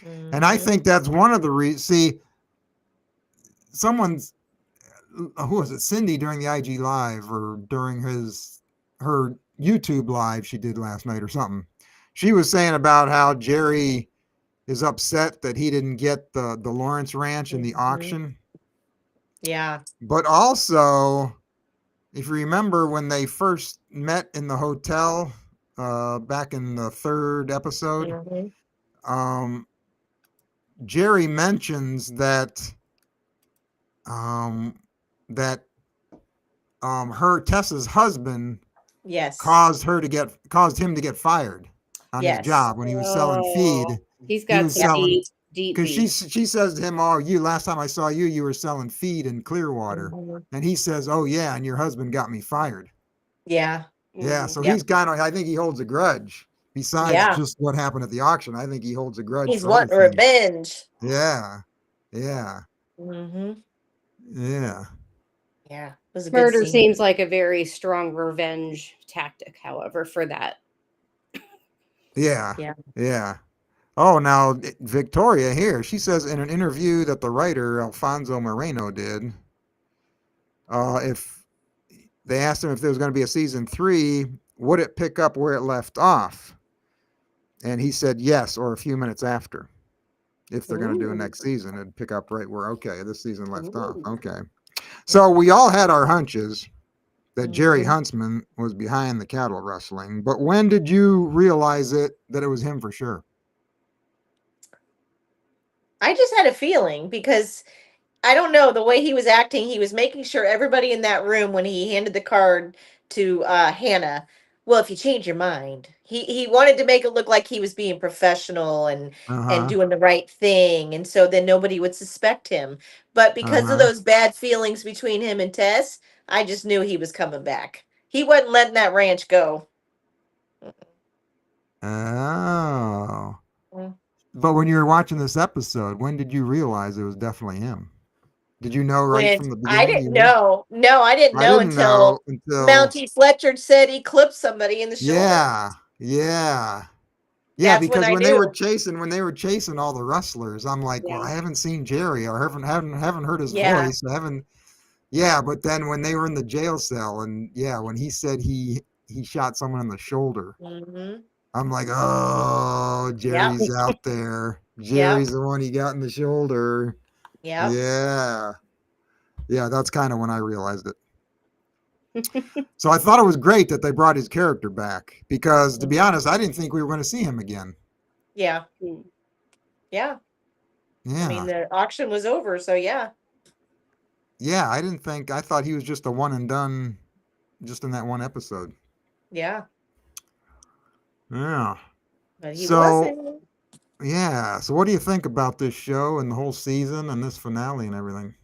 And I Mhm. think that's one of the reasons. See, someone's who was it? Cindy during the IG live or during her YouTube live she did last night or something. She was saying about how Jerry is upset that he didn't get the Lawrence Ranch in the Mhm. auction. Yeah. But also, if you remember when they first met in the hotel back in the third episode, Mhm. um, Jerry mentions that um, that her Tessa's husband Yes. caused him to get fired on his Yes. job when he was selling feed. Oh, he's He got was some selling deep because beef. she says to him, "Oh, you last time I saw you, you were selling feed in Clearwater," Mhm. and he says, "Oh yeah, and your husband got me fired." Yeah. Yeah, Mhm. so Yep. he's kind of. I think he holds a grudge. Besides Yeah. just what happened at the auction, I think he holds a grudge He's for other wanting things. revenge. Yeah, Mhm. yeah. Yeah. It was a good Murder scene. seems like a very strong revenge tactic, however, for that. Yeah. Yeah. Yeah. Oh, now Victoria here, she says in an interview that the writer Alfonso Moreno did, if they asked him if there was going to be a season 3, would it pick up where it left off? And he said yes, or a few minutes after. If they're going to do a next season, it'd pick up right where, okay, this season left off. Ooh. Okay. So we all had our hunches that Jerry Mhm. Huntsman was behind the cattle rustling, but when did you realize that it was him for sure? I just had a feeling because I don't know the way he was acting. He was making sure everybody in that room when he handed the card to Hannah. Well, if you change your mind, he wanted to make it look like he was being professional and Uh-huh. doing the right thing, and so then nobody would suspect him. But because of Uh-huh. those bad feelings between him and Tess, I just knew he was coming back. He wasn't letting that ranch go. Oh. Mm. But when you were watching this episode, when did you realize it was definitely him? Did you know right When from the I beginning? didn't You knew? know, no, I didn't I know didn't know until until Mountie Fletcher said he clipped somebody in the shoulder. yeah, yeah. Yeah, That's when because I knew. when they were chasing all the rustlers, I'm like, well, Yeah. I haven't seen Jerry or haven't heard his Yeah. voice. I haven't yeah, but then when they were in the jail cell and yeah, when he said he shot someone in the shoulder, Mm-hmm. I'm like, oh, Yep. Jerry's out there. Yep. Jerry's the one he got in the shoulder. Yep. Yeah. Yeah, that's kind of when I realized it. So I thought it was great that they brought his character back because, to be Mhm. honest, I didn't think we were going to see him again. Yeah. Hmm. Yeah. I mean, Yeah. the auction was over, so yeah. Yeah, I thought he was just a one and done just in that one episode. Yeah. Yeah. But he So, wasn't. yeah. So what do you think about this show and the whole season and this finale and everything?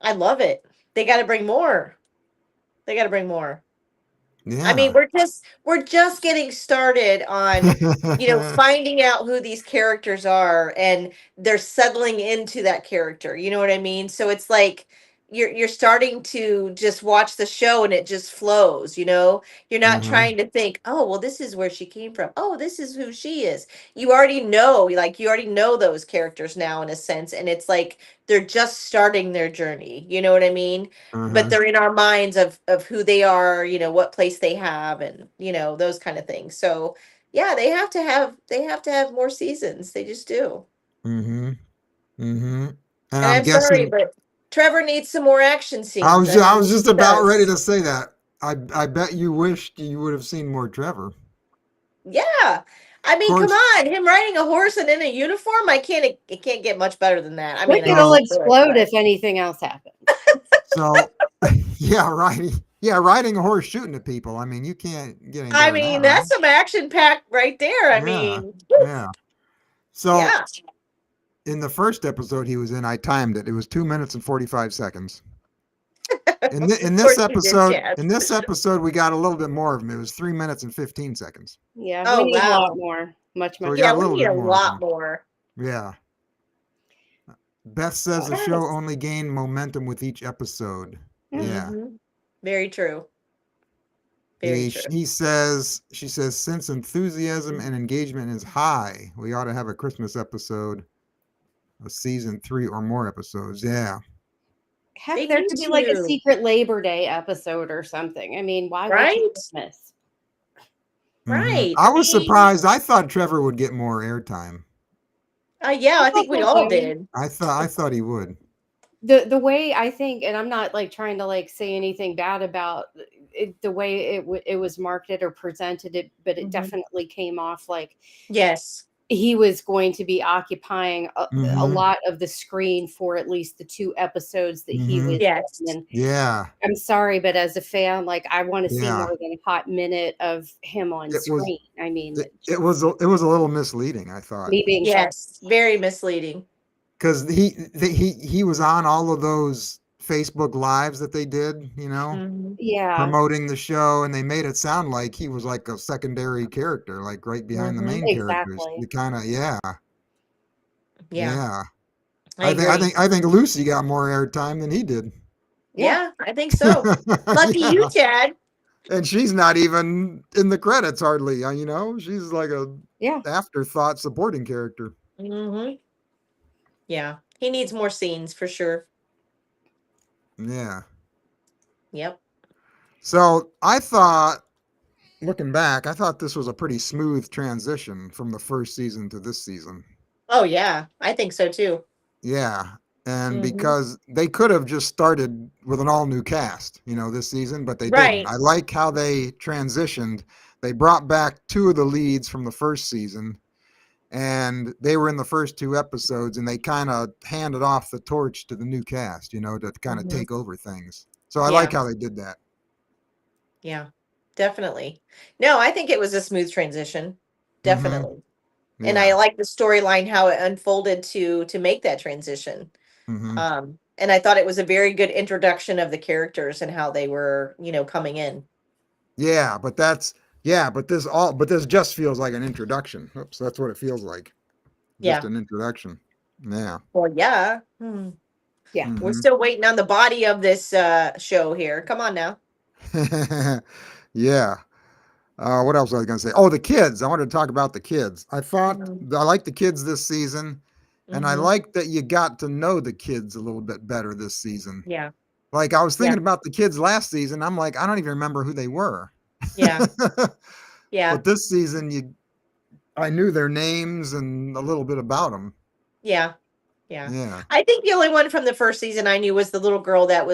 I love it. They got to bring more. They got to bring more. I mean, Yeah. we're just getting started on, finding out who these characters are, and they're settling into that character. You know what I mean? So it's like you're starting to just watch the show and it just flows, you know? You're not Uh-huh. trying to think, "Oh, well this is where she came from. Oh, this is who she is." You already know, like you already know those characters now in a sense, and it's like they're just starting their journey. You know what I mean? But Uh-huh. they're in our minds of who they are, what place they have, and those kind of things. So yeah, they have to have more seasons. They just do. Mm-hmm. Mm-hmm. And And I'm I'm sorry, guessing but Trevor needs some more action I scenes. was I ju- I mean, was just he about ready does. to say that. I bet you wished you would have seen more Trevor. Yeah. I Of mean, come course. on, him riding a horse and in a uniform, it can't get much better than that. I mean, Look, I guess it'll So it could, explode but if anything else happens. so riding a horse shooting at people. I mean, you can't get any I better than that, mean, right? that's some action packed right there. I Yeah. mean, Yeah. So yeah. in the first episode he was in, I timed it. It was 2 minutes and 45 seconds. In, th- Of in this course you did, episode, Chad. in this episode, we got a little bit more of him. It was 3 minutes and 15 seconds. Yeah, we Oh need a lot wow. more. Much, So we much got Yeah, a more. we little need bit a more of lot him. more. Yeah. Beth says the show Yes. only gained momentum with each episode. Yeah. Hmm. Very true. Very true. She says, since enthusiasm and engagement is high, we ought to have a Christmas episode, a season 3 or more episodes. Yeah. Heck, They there need could be like a to, secret Labor Day episode or something. I mean, why wait till right? Christmas? Right. I I was mean, surprised. I thought Trevor would get more airtime. yeah, I I thought think we so all too. did. I thought he would. The way I think, and I'm not like trying to like say anything bad about it, the way it was marketed or presented it, but it Hmm. definitely came off like Yes. he was going to be occupying a Mm-hmm. lot of the screen for at least the 2 episodes that he Mm-hmm. was Yes. in. And Yeah. I'm sorry, but as a fan, like I want to see Yeah. more than a hot minute of him on It was screen. I mean, it was a little misleading, I thought. me being selfish. Yes. Very misleading. Because he was on all of those Facebook lives that they did, Hmm. Yeah, promoting the show, and they made it sound like he was like a secondary character, like right behind the Hmm. main characters. exactly. You kind of, yeah, Yeah, yeah. I agree. I think Lucy got more airtime than he did. Yeah, Yeah, I think so. Lucky you, Yeah, Chad. and she's not even in the credits hardly. She's like a yeah. afterthought supporting character. Hmm. Yeah, he needs more scenes for sure. Yeah. Yep. So I thought, looking back, I thought this was a pretty smooth transition from the first season to this season. Oh yeah, I think so too. Yeah. And Hmm. because they could have just started with an all new cast, this season, but they didn't. Right. I like how they transitioned. They brought back 2 of the leads from the first season, and they were in the first 2 episodes, and they kind of handed off the torch to the new cast, to kind of Hmm. take over things. So I like Yeah. how they did that. Yeah. Definitely. No, I think it was a smooth transition. Mm-hmm. Definitely. And I Yeah. like the storyline how it unfolded to make that transition. Mm-hmm. And I thought it was a very good introduction of the characters and how they were, coming in. Yeah, but this just feels like an introduction. Oops, that's what it feels like. Just Yeah. an introduction. Yeah. Well, yeah. Yeah. We're Mm-hmm. still waiting on the body of this show here. Come on now. Yeah. What else was I going to say? Oh, the kids. I wanted to talk about the kids. Hmm. I liked the kids this season, and I Hmm. liked that you got to know the kids a little bit better this season. Yeah. Like I was Yeah. thinking about the kids last season. I'm like, I don't even remember who they were. Yeah. Yeah. But this season, I knew their names and a little bit about them. Yeah. Yeah. Yeah. I think the only one from the first season I knew was the little girl that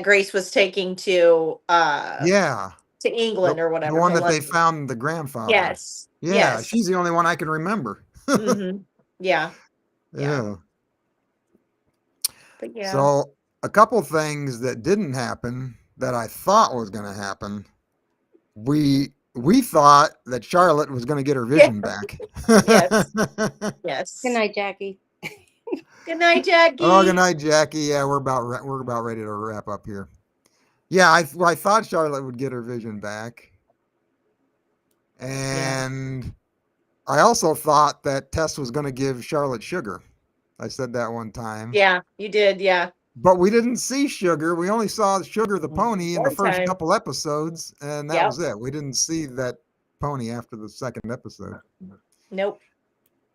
Grace was taking Yeah. to England or The whatever, one to that they London. found the grandfather. Yes. Yeah, Yes. she's the only one I can remember. Hmm. Yeah. Yeah. Yeah. But yeah. So a couple things that didn't happen that I thought was going to happen. We thought that Charlotte was going to get her Yeah. vision back. Yes. Yes. Good night, Jackie. Good night, Jackie. Oh, good night, Jackie. Yeah, we're about ready to wrap up here. Yeah, I thought Charlotte would get her vision back, and I also thought that Tess was going to give Charlotte sugar. I said that one time. Yeah, you did. Yeah. But we didn't see Sugar. We only saw Sugar the pony in the One first time. couple episodes, and that Yep. was it. We didn't see that pony after the second episode. Nope.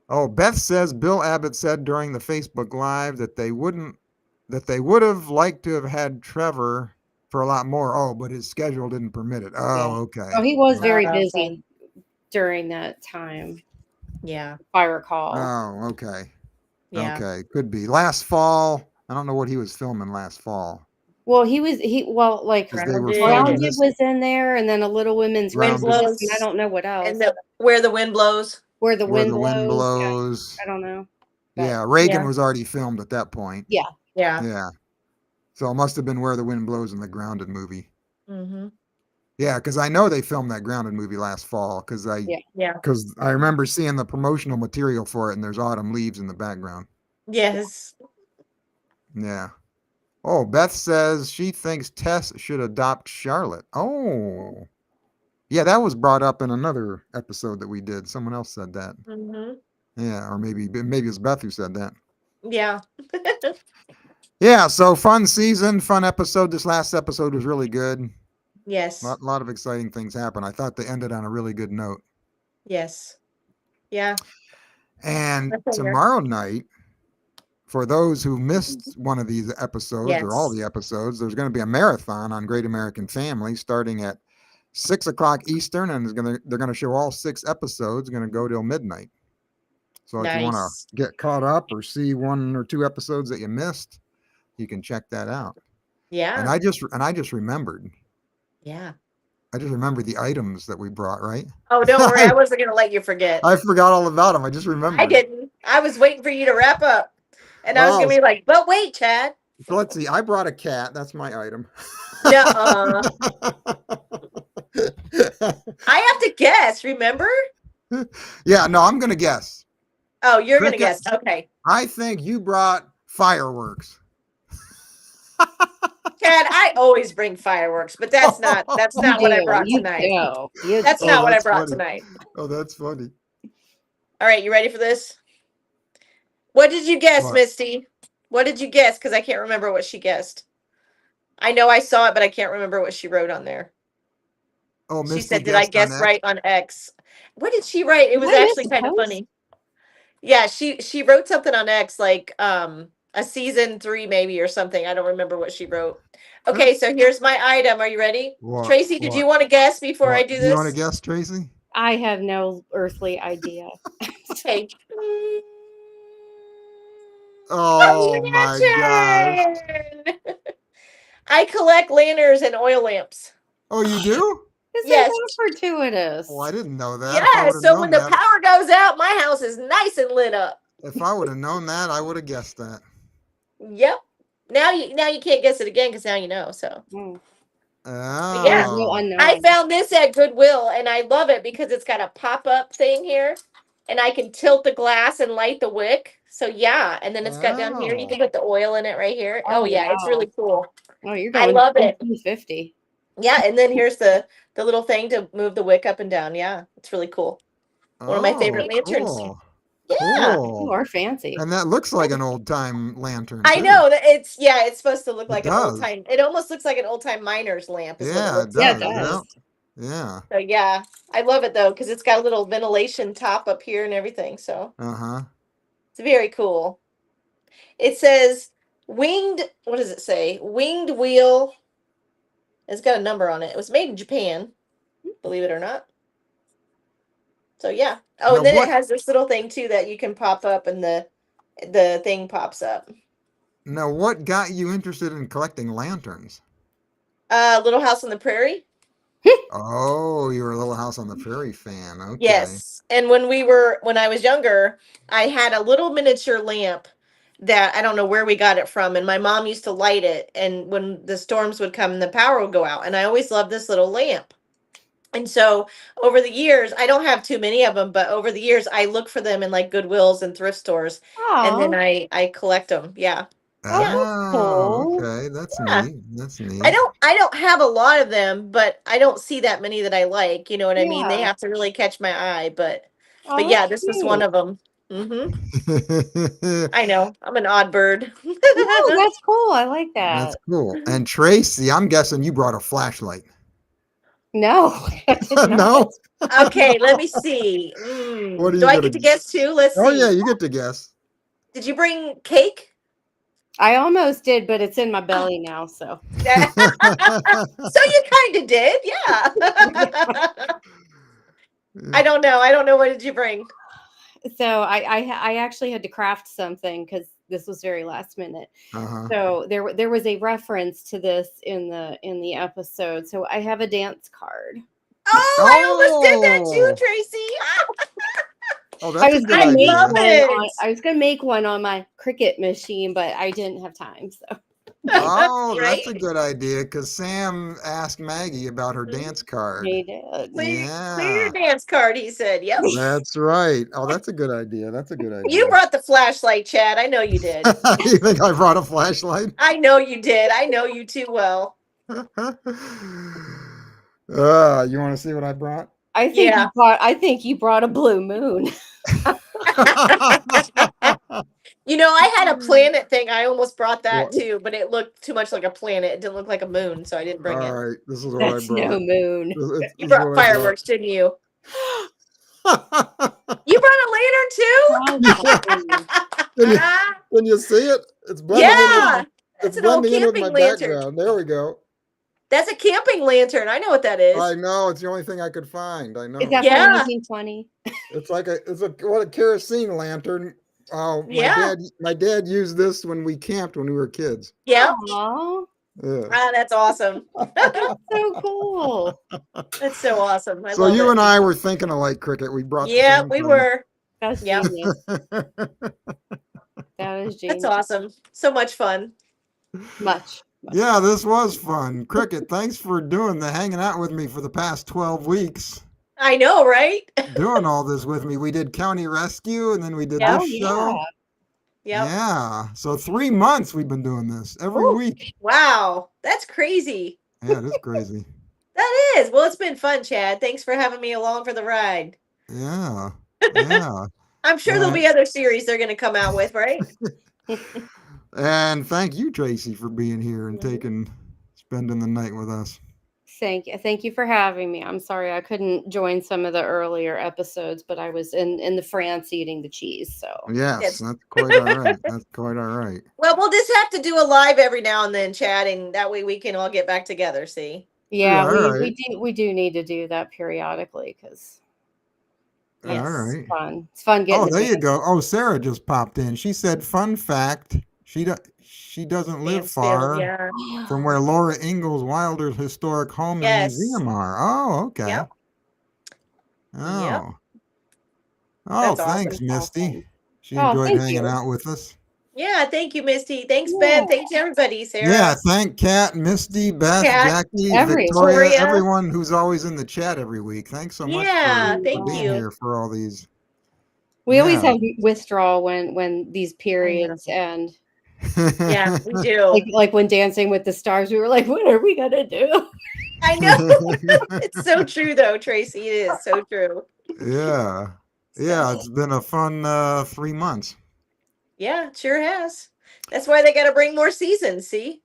Oh, Beth says Bill Abbott said during the Facebook Live that they would have liked to have had Trevor for a lot more. Oh, but his schedule didn't permit it. Oh, okay. Oh, he was very Okay. busy during that time, Yeah. if I recall. Oh, okay. Yeah. Okay, could be. Last fall, I don't know what he was filming last fall. Well, like 'Cause they were Grounded. filming Grounded this. was in there, and then a Little Women's Wind Rescue, Blows. and I don't know what else. And where the wind blows. Where the Where Wind the Wind Blows. Blows. Yeah, I don't know. Yeah, Reagan Yeah. was already filmed at that point. Yeah. Yeah. Yeah. So it must have been Where the Wind Blows in the Grounded movie. Mm-hmm. Yeah, because I know they filmed that Grounded movie last fall because Yeah. I remember seeing the promotional material for it and there's autumn leaves in the background. Yes. Yeah. Oh, Beth says she thinks Tess should adopt Charlotte. Oh. Yeah, that was brought up in another episode that we did. Someone else said that. Mm-hmm. Yeah, or maybe it's Beth who said that. Yeah. Yeah, so fun season, fun episode. This last episode was really good. Yes. A lot of exciting things happened. I thought they ended on a really good note. Yes. Yeah. And That's fair. tomorrow night, for those who missed one of these episodes or all Yes. the episodes, there's going to be a marathon on Great American Family starting at 6:00 Eastern, and they're going to show all 6 episodes. Going to go till midnight. So if you want Nice. to get caught up or see 1 or 2 episodes that you missed, you can check that out. Yeah. And I just remembered. Yeah. I just remembered the items that we brought, right? Oh, don't worry. I wasn't going to let you forget. I forgot all about them. I just remembered. I didn't. I was waiting for you to wrap up. And I was going to be like, but wait, Chad. So let's see. I brought a cat. That's my item. Nuh-uh. I have to guess, remember? Yeah, no, I'm going to guess. Oh, you're going to Cricket. guess. Okay. I think you brought fireworks. Chad, I always bring fireworks, but that's not what I brought tonight. That's not what I brought tonight. Oh, that's funny. All right, you ready for this? What did you guess, What? Misty? What did you guess? Because I can't remember what she guessed. I know I saw it, but I can't remember what she wrote on there. Oh, She Misty said, did I guessed on guess X? right on X? What did she write? It was Did I miss actually a kind of post? funny. Yeah, she wrote something on X, like a season 3 maybe or something. I don't remember what she wrote. Okay, so here's my item. Are you ready? What? Tracy, did What? you want to guess before I What? do You this? want to guess, Tracy? I have no earthly idea. Okay. Oh my gosh. gosh. I collect lanterns and oil lamps. Oh, you do? This Yes. is fortuitous. Oh, I didn't know that. If I Yeah, would've so known when the that- power goes out, my house is nice and lit up. If I would have known that, I would have guessed that. Yep. Now you can't guess it again because now you know. So Mm. Oh. Yeah. No unknown. I found this at Goodwill and I love it because it's got a pop-up thing here and I can tilt the glass and light the wick. So yeah, and then it's got down here. You can put the oil in it right here. Oh, Oh, yeah, it's wow. really cool. Oh, you're I going love it. 50. Yeah, and then here's the little thing to move the wick up and down. Yeah, it's really cool. One of my favorite lanterns. Cool. Yeah. Cool. You are fancy. And that looks like an old time lantern. I too. know that it's supposed to look like an does. old time. It almost looks like an old time miner's lamp. Is Yeah, what it it looks does. like. Yeah, it does. Yeah. So yeah, I love it though because it's got a little ventilation top up here and everything. So Uh-huh. it's very cool. It says winged. What does it say? Winged wheel. It's got a number on it. It was made in Japan, believe it or not. So yeah. Oh, Now and then what- it has this little thing too that you can pop up, and the thing pops up. Now, what got you interested in collecting lanterns? Little House on the Prairie. Oh, you were a Little House on the Prairie fan. Okay. Yes. And when I was younger, I had a little miniature lamp that I don't know where we got it from. And my mom used to light it. And when the storms would come, the power would go out. And I always loved this little lamp. And so over the years, I don't have too many of them, but over the years, I look for them in like Goodwills and thrift stores, and then Oh, I collect them. Yeah, oh, yeah, that's Oh, cool. okay. That's yeah. neat. That's neat. I don't have a lot of them, but I don't see that many that I like. You know what I mean? They Yeah. have to really catch my eye, but Oh, yeah, that's this is one cute. of them. I know I'm an odd bird. No, that's cool. I like That's that. cool. And Tracy, I'm guessing you brought a flashlight. No, I did not. No? Okay, let me see. What are Do you I gonna? get to guess too? Let's Oh yeah, see. you get to guess. Did you bring cake? I almost did, but it's in my belly now. So, So you kind of did, yeah. I don't know. I don't know. What did you bring? I actually had to craft something because this was very last minute. Uh-huh. So there was a reference to this in the episode. So I have a dance card. Oh, I almost did that too, Oh, Tracy. oh, I that's a was good I gonna make love idea. one on it. I was gonna make one on my Cricut machine, but I didn't have time. So Oh, that's a Right? good idea because Sam asked Maggie about her Mhm. dance card. he did. Clear your Yeah, dance card, he said. Yep. that's right. Oh, that's a good idea. That's a good You idea. brought the flashlight, Chad. I know you did. You think I brought a flashlight? I know you did. I know you too well. You want to see what I brought? Yeah. I think you brought a blue moon. You know, I had a planet thing. I almost brought that Well, too, but it looked too much like a planet. It didn't look like a moon, so I didn't bring all it. right, this is what I That's no brought. moon. You This is brought what I brought. fireworks, didn't you? You brought a lantern How Yeah, funny. can you too? can you see it? It's blending in with Yeah. it's That's an old blending in with my camping lantern. background. There we go. That's a camping lantern. I know what that I is. know it's the only thing I could find. I Is know. that from Yeah. 1920? It's like a kerosene lantern. Oh, Yeah. my dad used this when we camped when we were kids. Yep. Aw, Yeah. Ah, that's awesome. so cool. That's so awesome. I So love you it. and I were thinking of like cricket. We brought the Yeah, same we thing. were. That's Yep. genius. That is That's genius. awesome. So much fun. Much. Yeah, this was fun. Cricket, thanks for doing the hanging out with me for the past 12 weeks. I know, right? Doing all this with me. We did County Rescue and then we did Yep. this Oh show. yeah. Yep. Yeah. So 3 months we've been doing this every Ooh. week. Wow. That's crazy. Yeah, it is crazy. That is. Well, it's been fun, Chad. Thanks for having me along for the ride. Yeah. Yeah. I'm sure there'll be other series they're going to come out with, right? And thank you, Tracy, for being here and Mhm. spending the night with us. Thank you for having me. I'm sorry I couldn't join some of the earlier episodes, but I was in the France eating the cheese. So Yes, Yes. that's quite all right. That's quite all right. Well, we'll just have to do a live every now and then, Chad, and that way we can all get back together. See? yeah, All right. we do need to do that periodically because All Yes. right. it's fun. It's fun getting. Oh, to there you dance. go. Oh, Sarah just popped in. She said, "Fun fact: she doesn't live Mansfield, far yeah. from where Laura Ingalls Wilder's historic home and Yes. museum are." Oh, okay. Yep. Oh, Yep. oh, That's thanks, awesome. Misty. Awesome. She Oh, enjoyed thank hanging you. out with us. Yeah. Thank you, Misty. Thanks, Yeah. Ben. Thanks, everybody. Sarah. Yeah, thank Kat, Misty, Beth, Kat, Jackie, Everyone. Victoria, Victoria. everyone who's always in the chat every week. Thanks so much Yeah. for Thank being you. here for all these. We always Yeah. have withdrawal when these periods end. Yeah, we do. Like when Dancing with the Stars, we were like, what are we gonna do? I know. It's so true, though, Tracy. It is so true. Yeah. Yeah, it's been a fun 3 months. Yeah, it sure has. That's why they got to bring more seasons. See?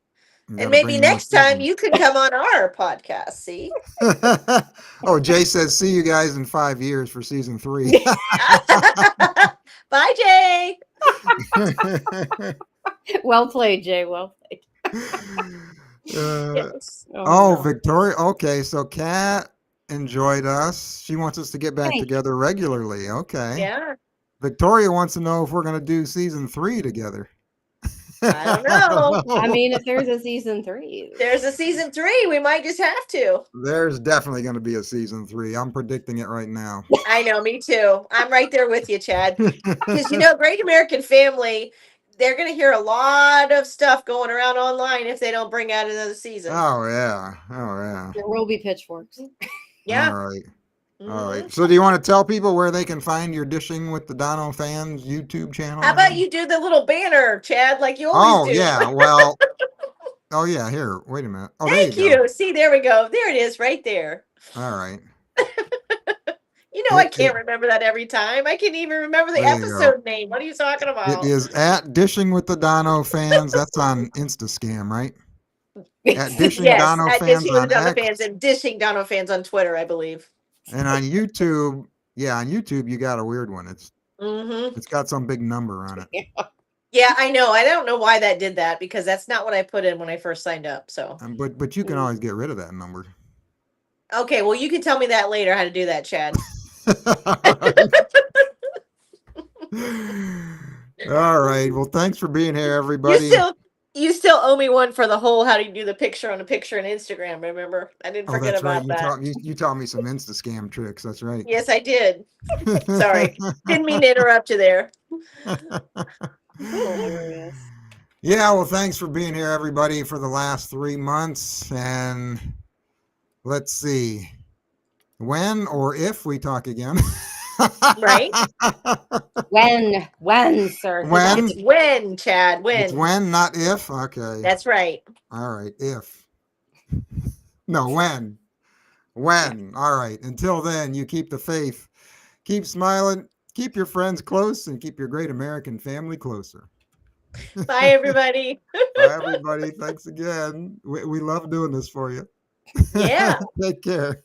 Gotta And maybe bring more next time seasons. you can come on our podcast. See? Oh, Jay says, see you guys in 5 years for season 3. Bye, Jay. Well played, Jay. Well played. Yes. Oh, no. Victoria. Okay, so Kat enjoyed us. She wants us to get back Thanks. together regularly. Okay. Yeah. Victoria wants to know if we're going to do season 3 together. I don't know. I mean, if there's a season 3, There's a season 3. We might just have to. There's definitely going to be a season 3. I'm predicting it right now. I know, me too. I'm right there with you, Chad. Because, Great American Family, they're going to hear a lot of stuff going around online if they don't bring out another season. Oh, yeah. Oh, yeah. there will be pitchforks. Yeah. All right. All Mhm. right. So do you want to tell people where they can find your Dishing with the Dono Fans YouTube How channel about again? you do the little banner, Chad, like you always Oh, do? yeah. Well, oh, yeah. Here, wait a minute. Oh, there you Thank go. you. See, there we go. There it is, right there. All right. You know, I can't remember that every time. I can't even remember the There you go. episode name. What are you talking It about? is at Dishing with the Dono Fans. That's on Instascam, right? At Dishing Yes, Dono at Fans Dishing with on the Dono X. Fans and Dishing Dono Fans on Twitter, I believe. And on YouTube, yeah, on YouTube, you got a weird one. Mm-hmm. It's got some big number on it. Yeah, I know. I don't know why that did that because that's not what I put in when I first signed up. So, But you can always get rid of that number. okay, well, you can tell me that later how to do that, Chad. All right. Well, thanks for being here, You everybody. still owe me one for the whole how do you do the picture on a picture on Instagram, remember? I didn't Oh, forget that's right. about that. You taught me some Insta scam tricks. That's right. Yes, I did. Sorry. Didn't mean to interrupt you there. Hilarious. Yeah, well, thanks for being here, everybody, for the last 3 months. And let's see when or if we talk again. Right? When, sir? When? It's when, Chad, It's when. when, not if. Okay. That's right. All right. If. No, when. When. All right. Until then, you keep the faith, keep smiling, keep your friends close, and keep your great American family closer. Bye, everybody. Bye, everybody. Thanks again. We love doing this for you. Yeah. Take care.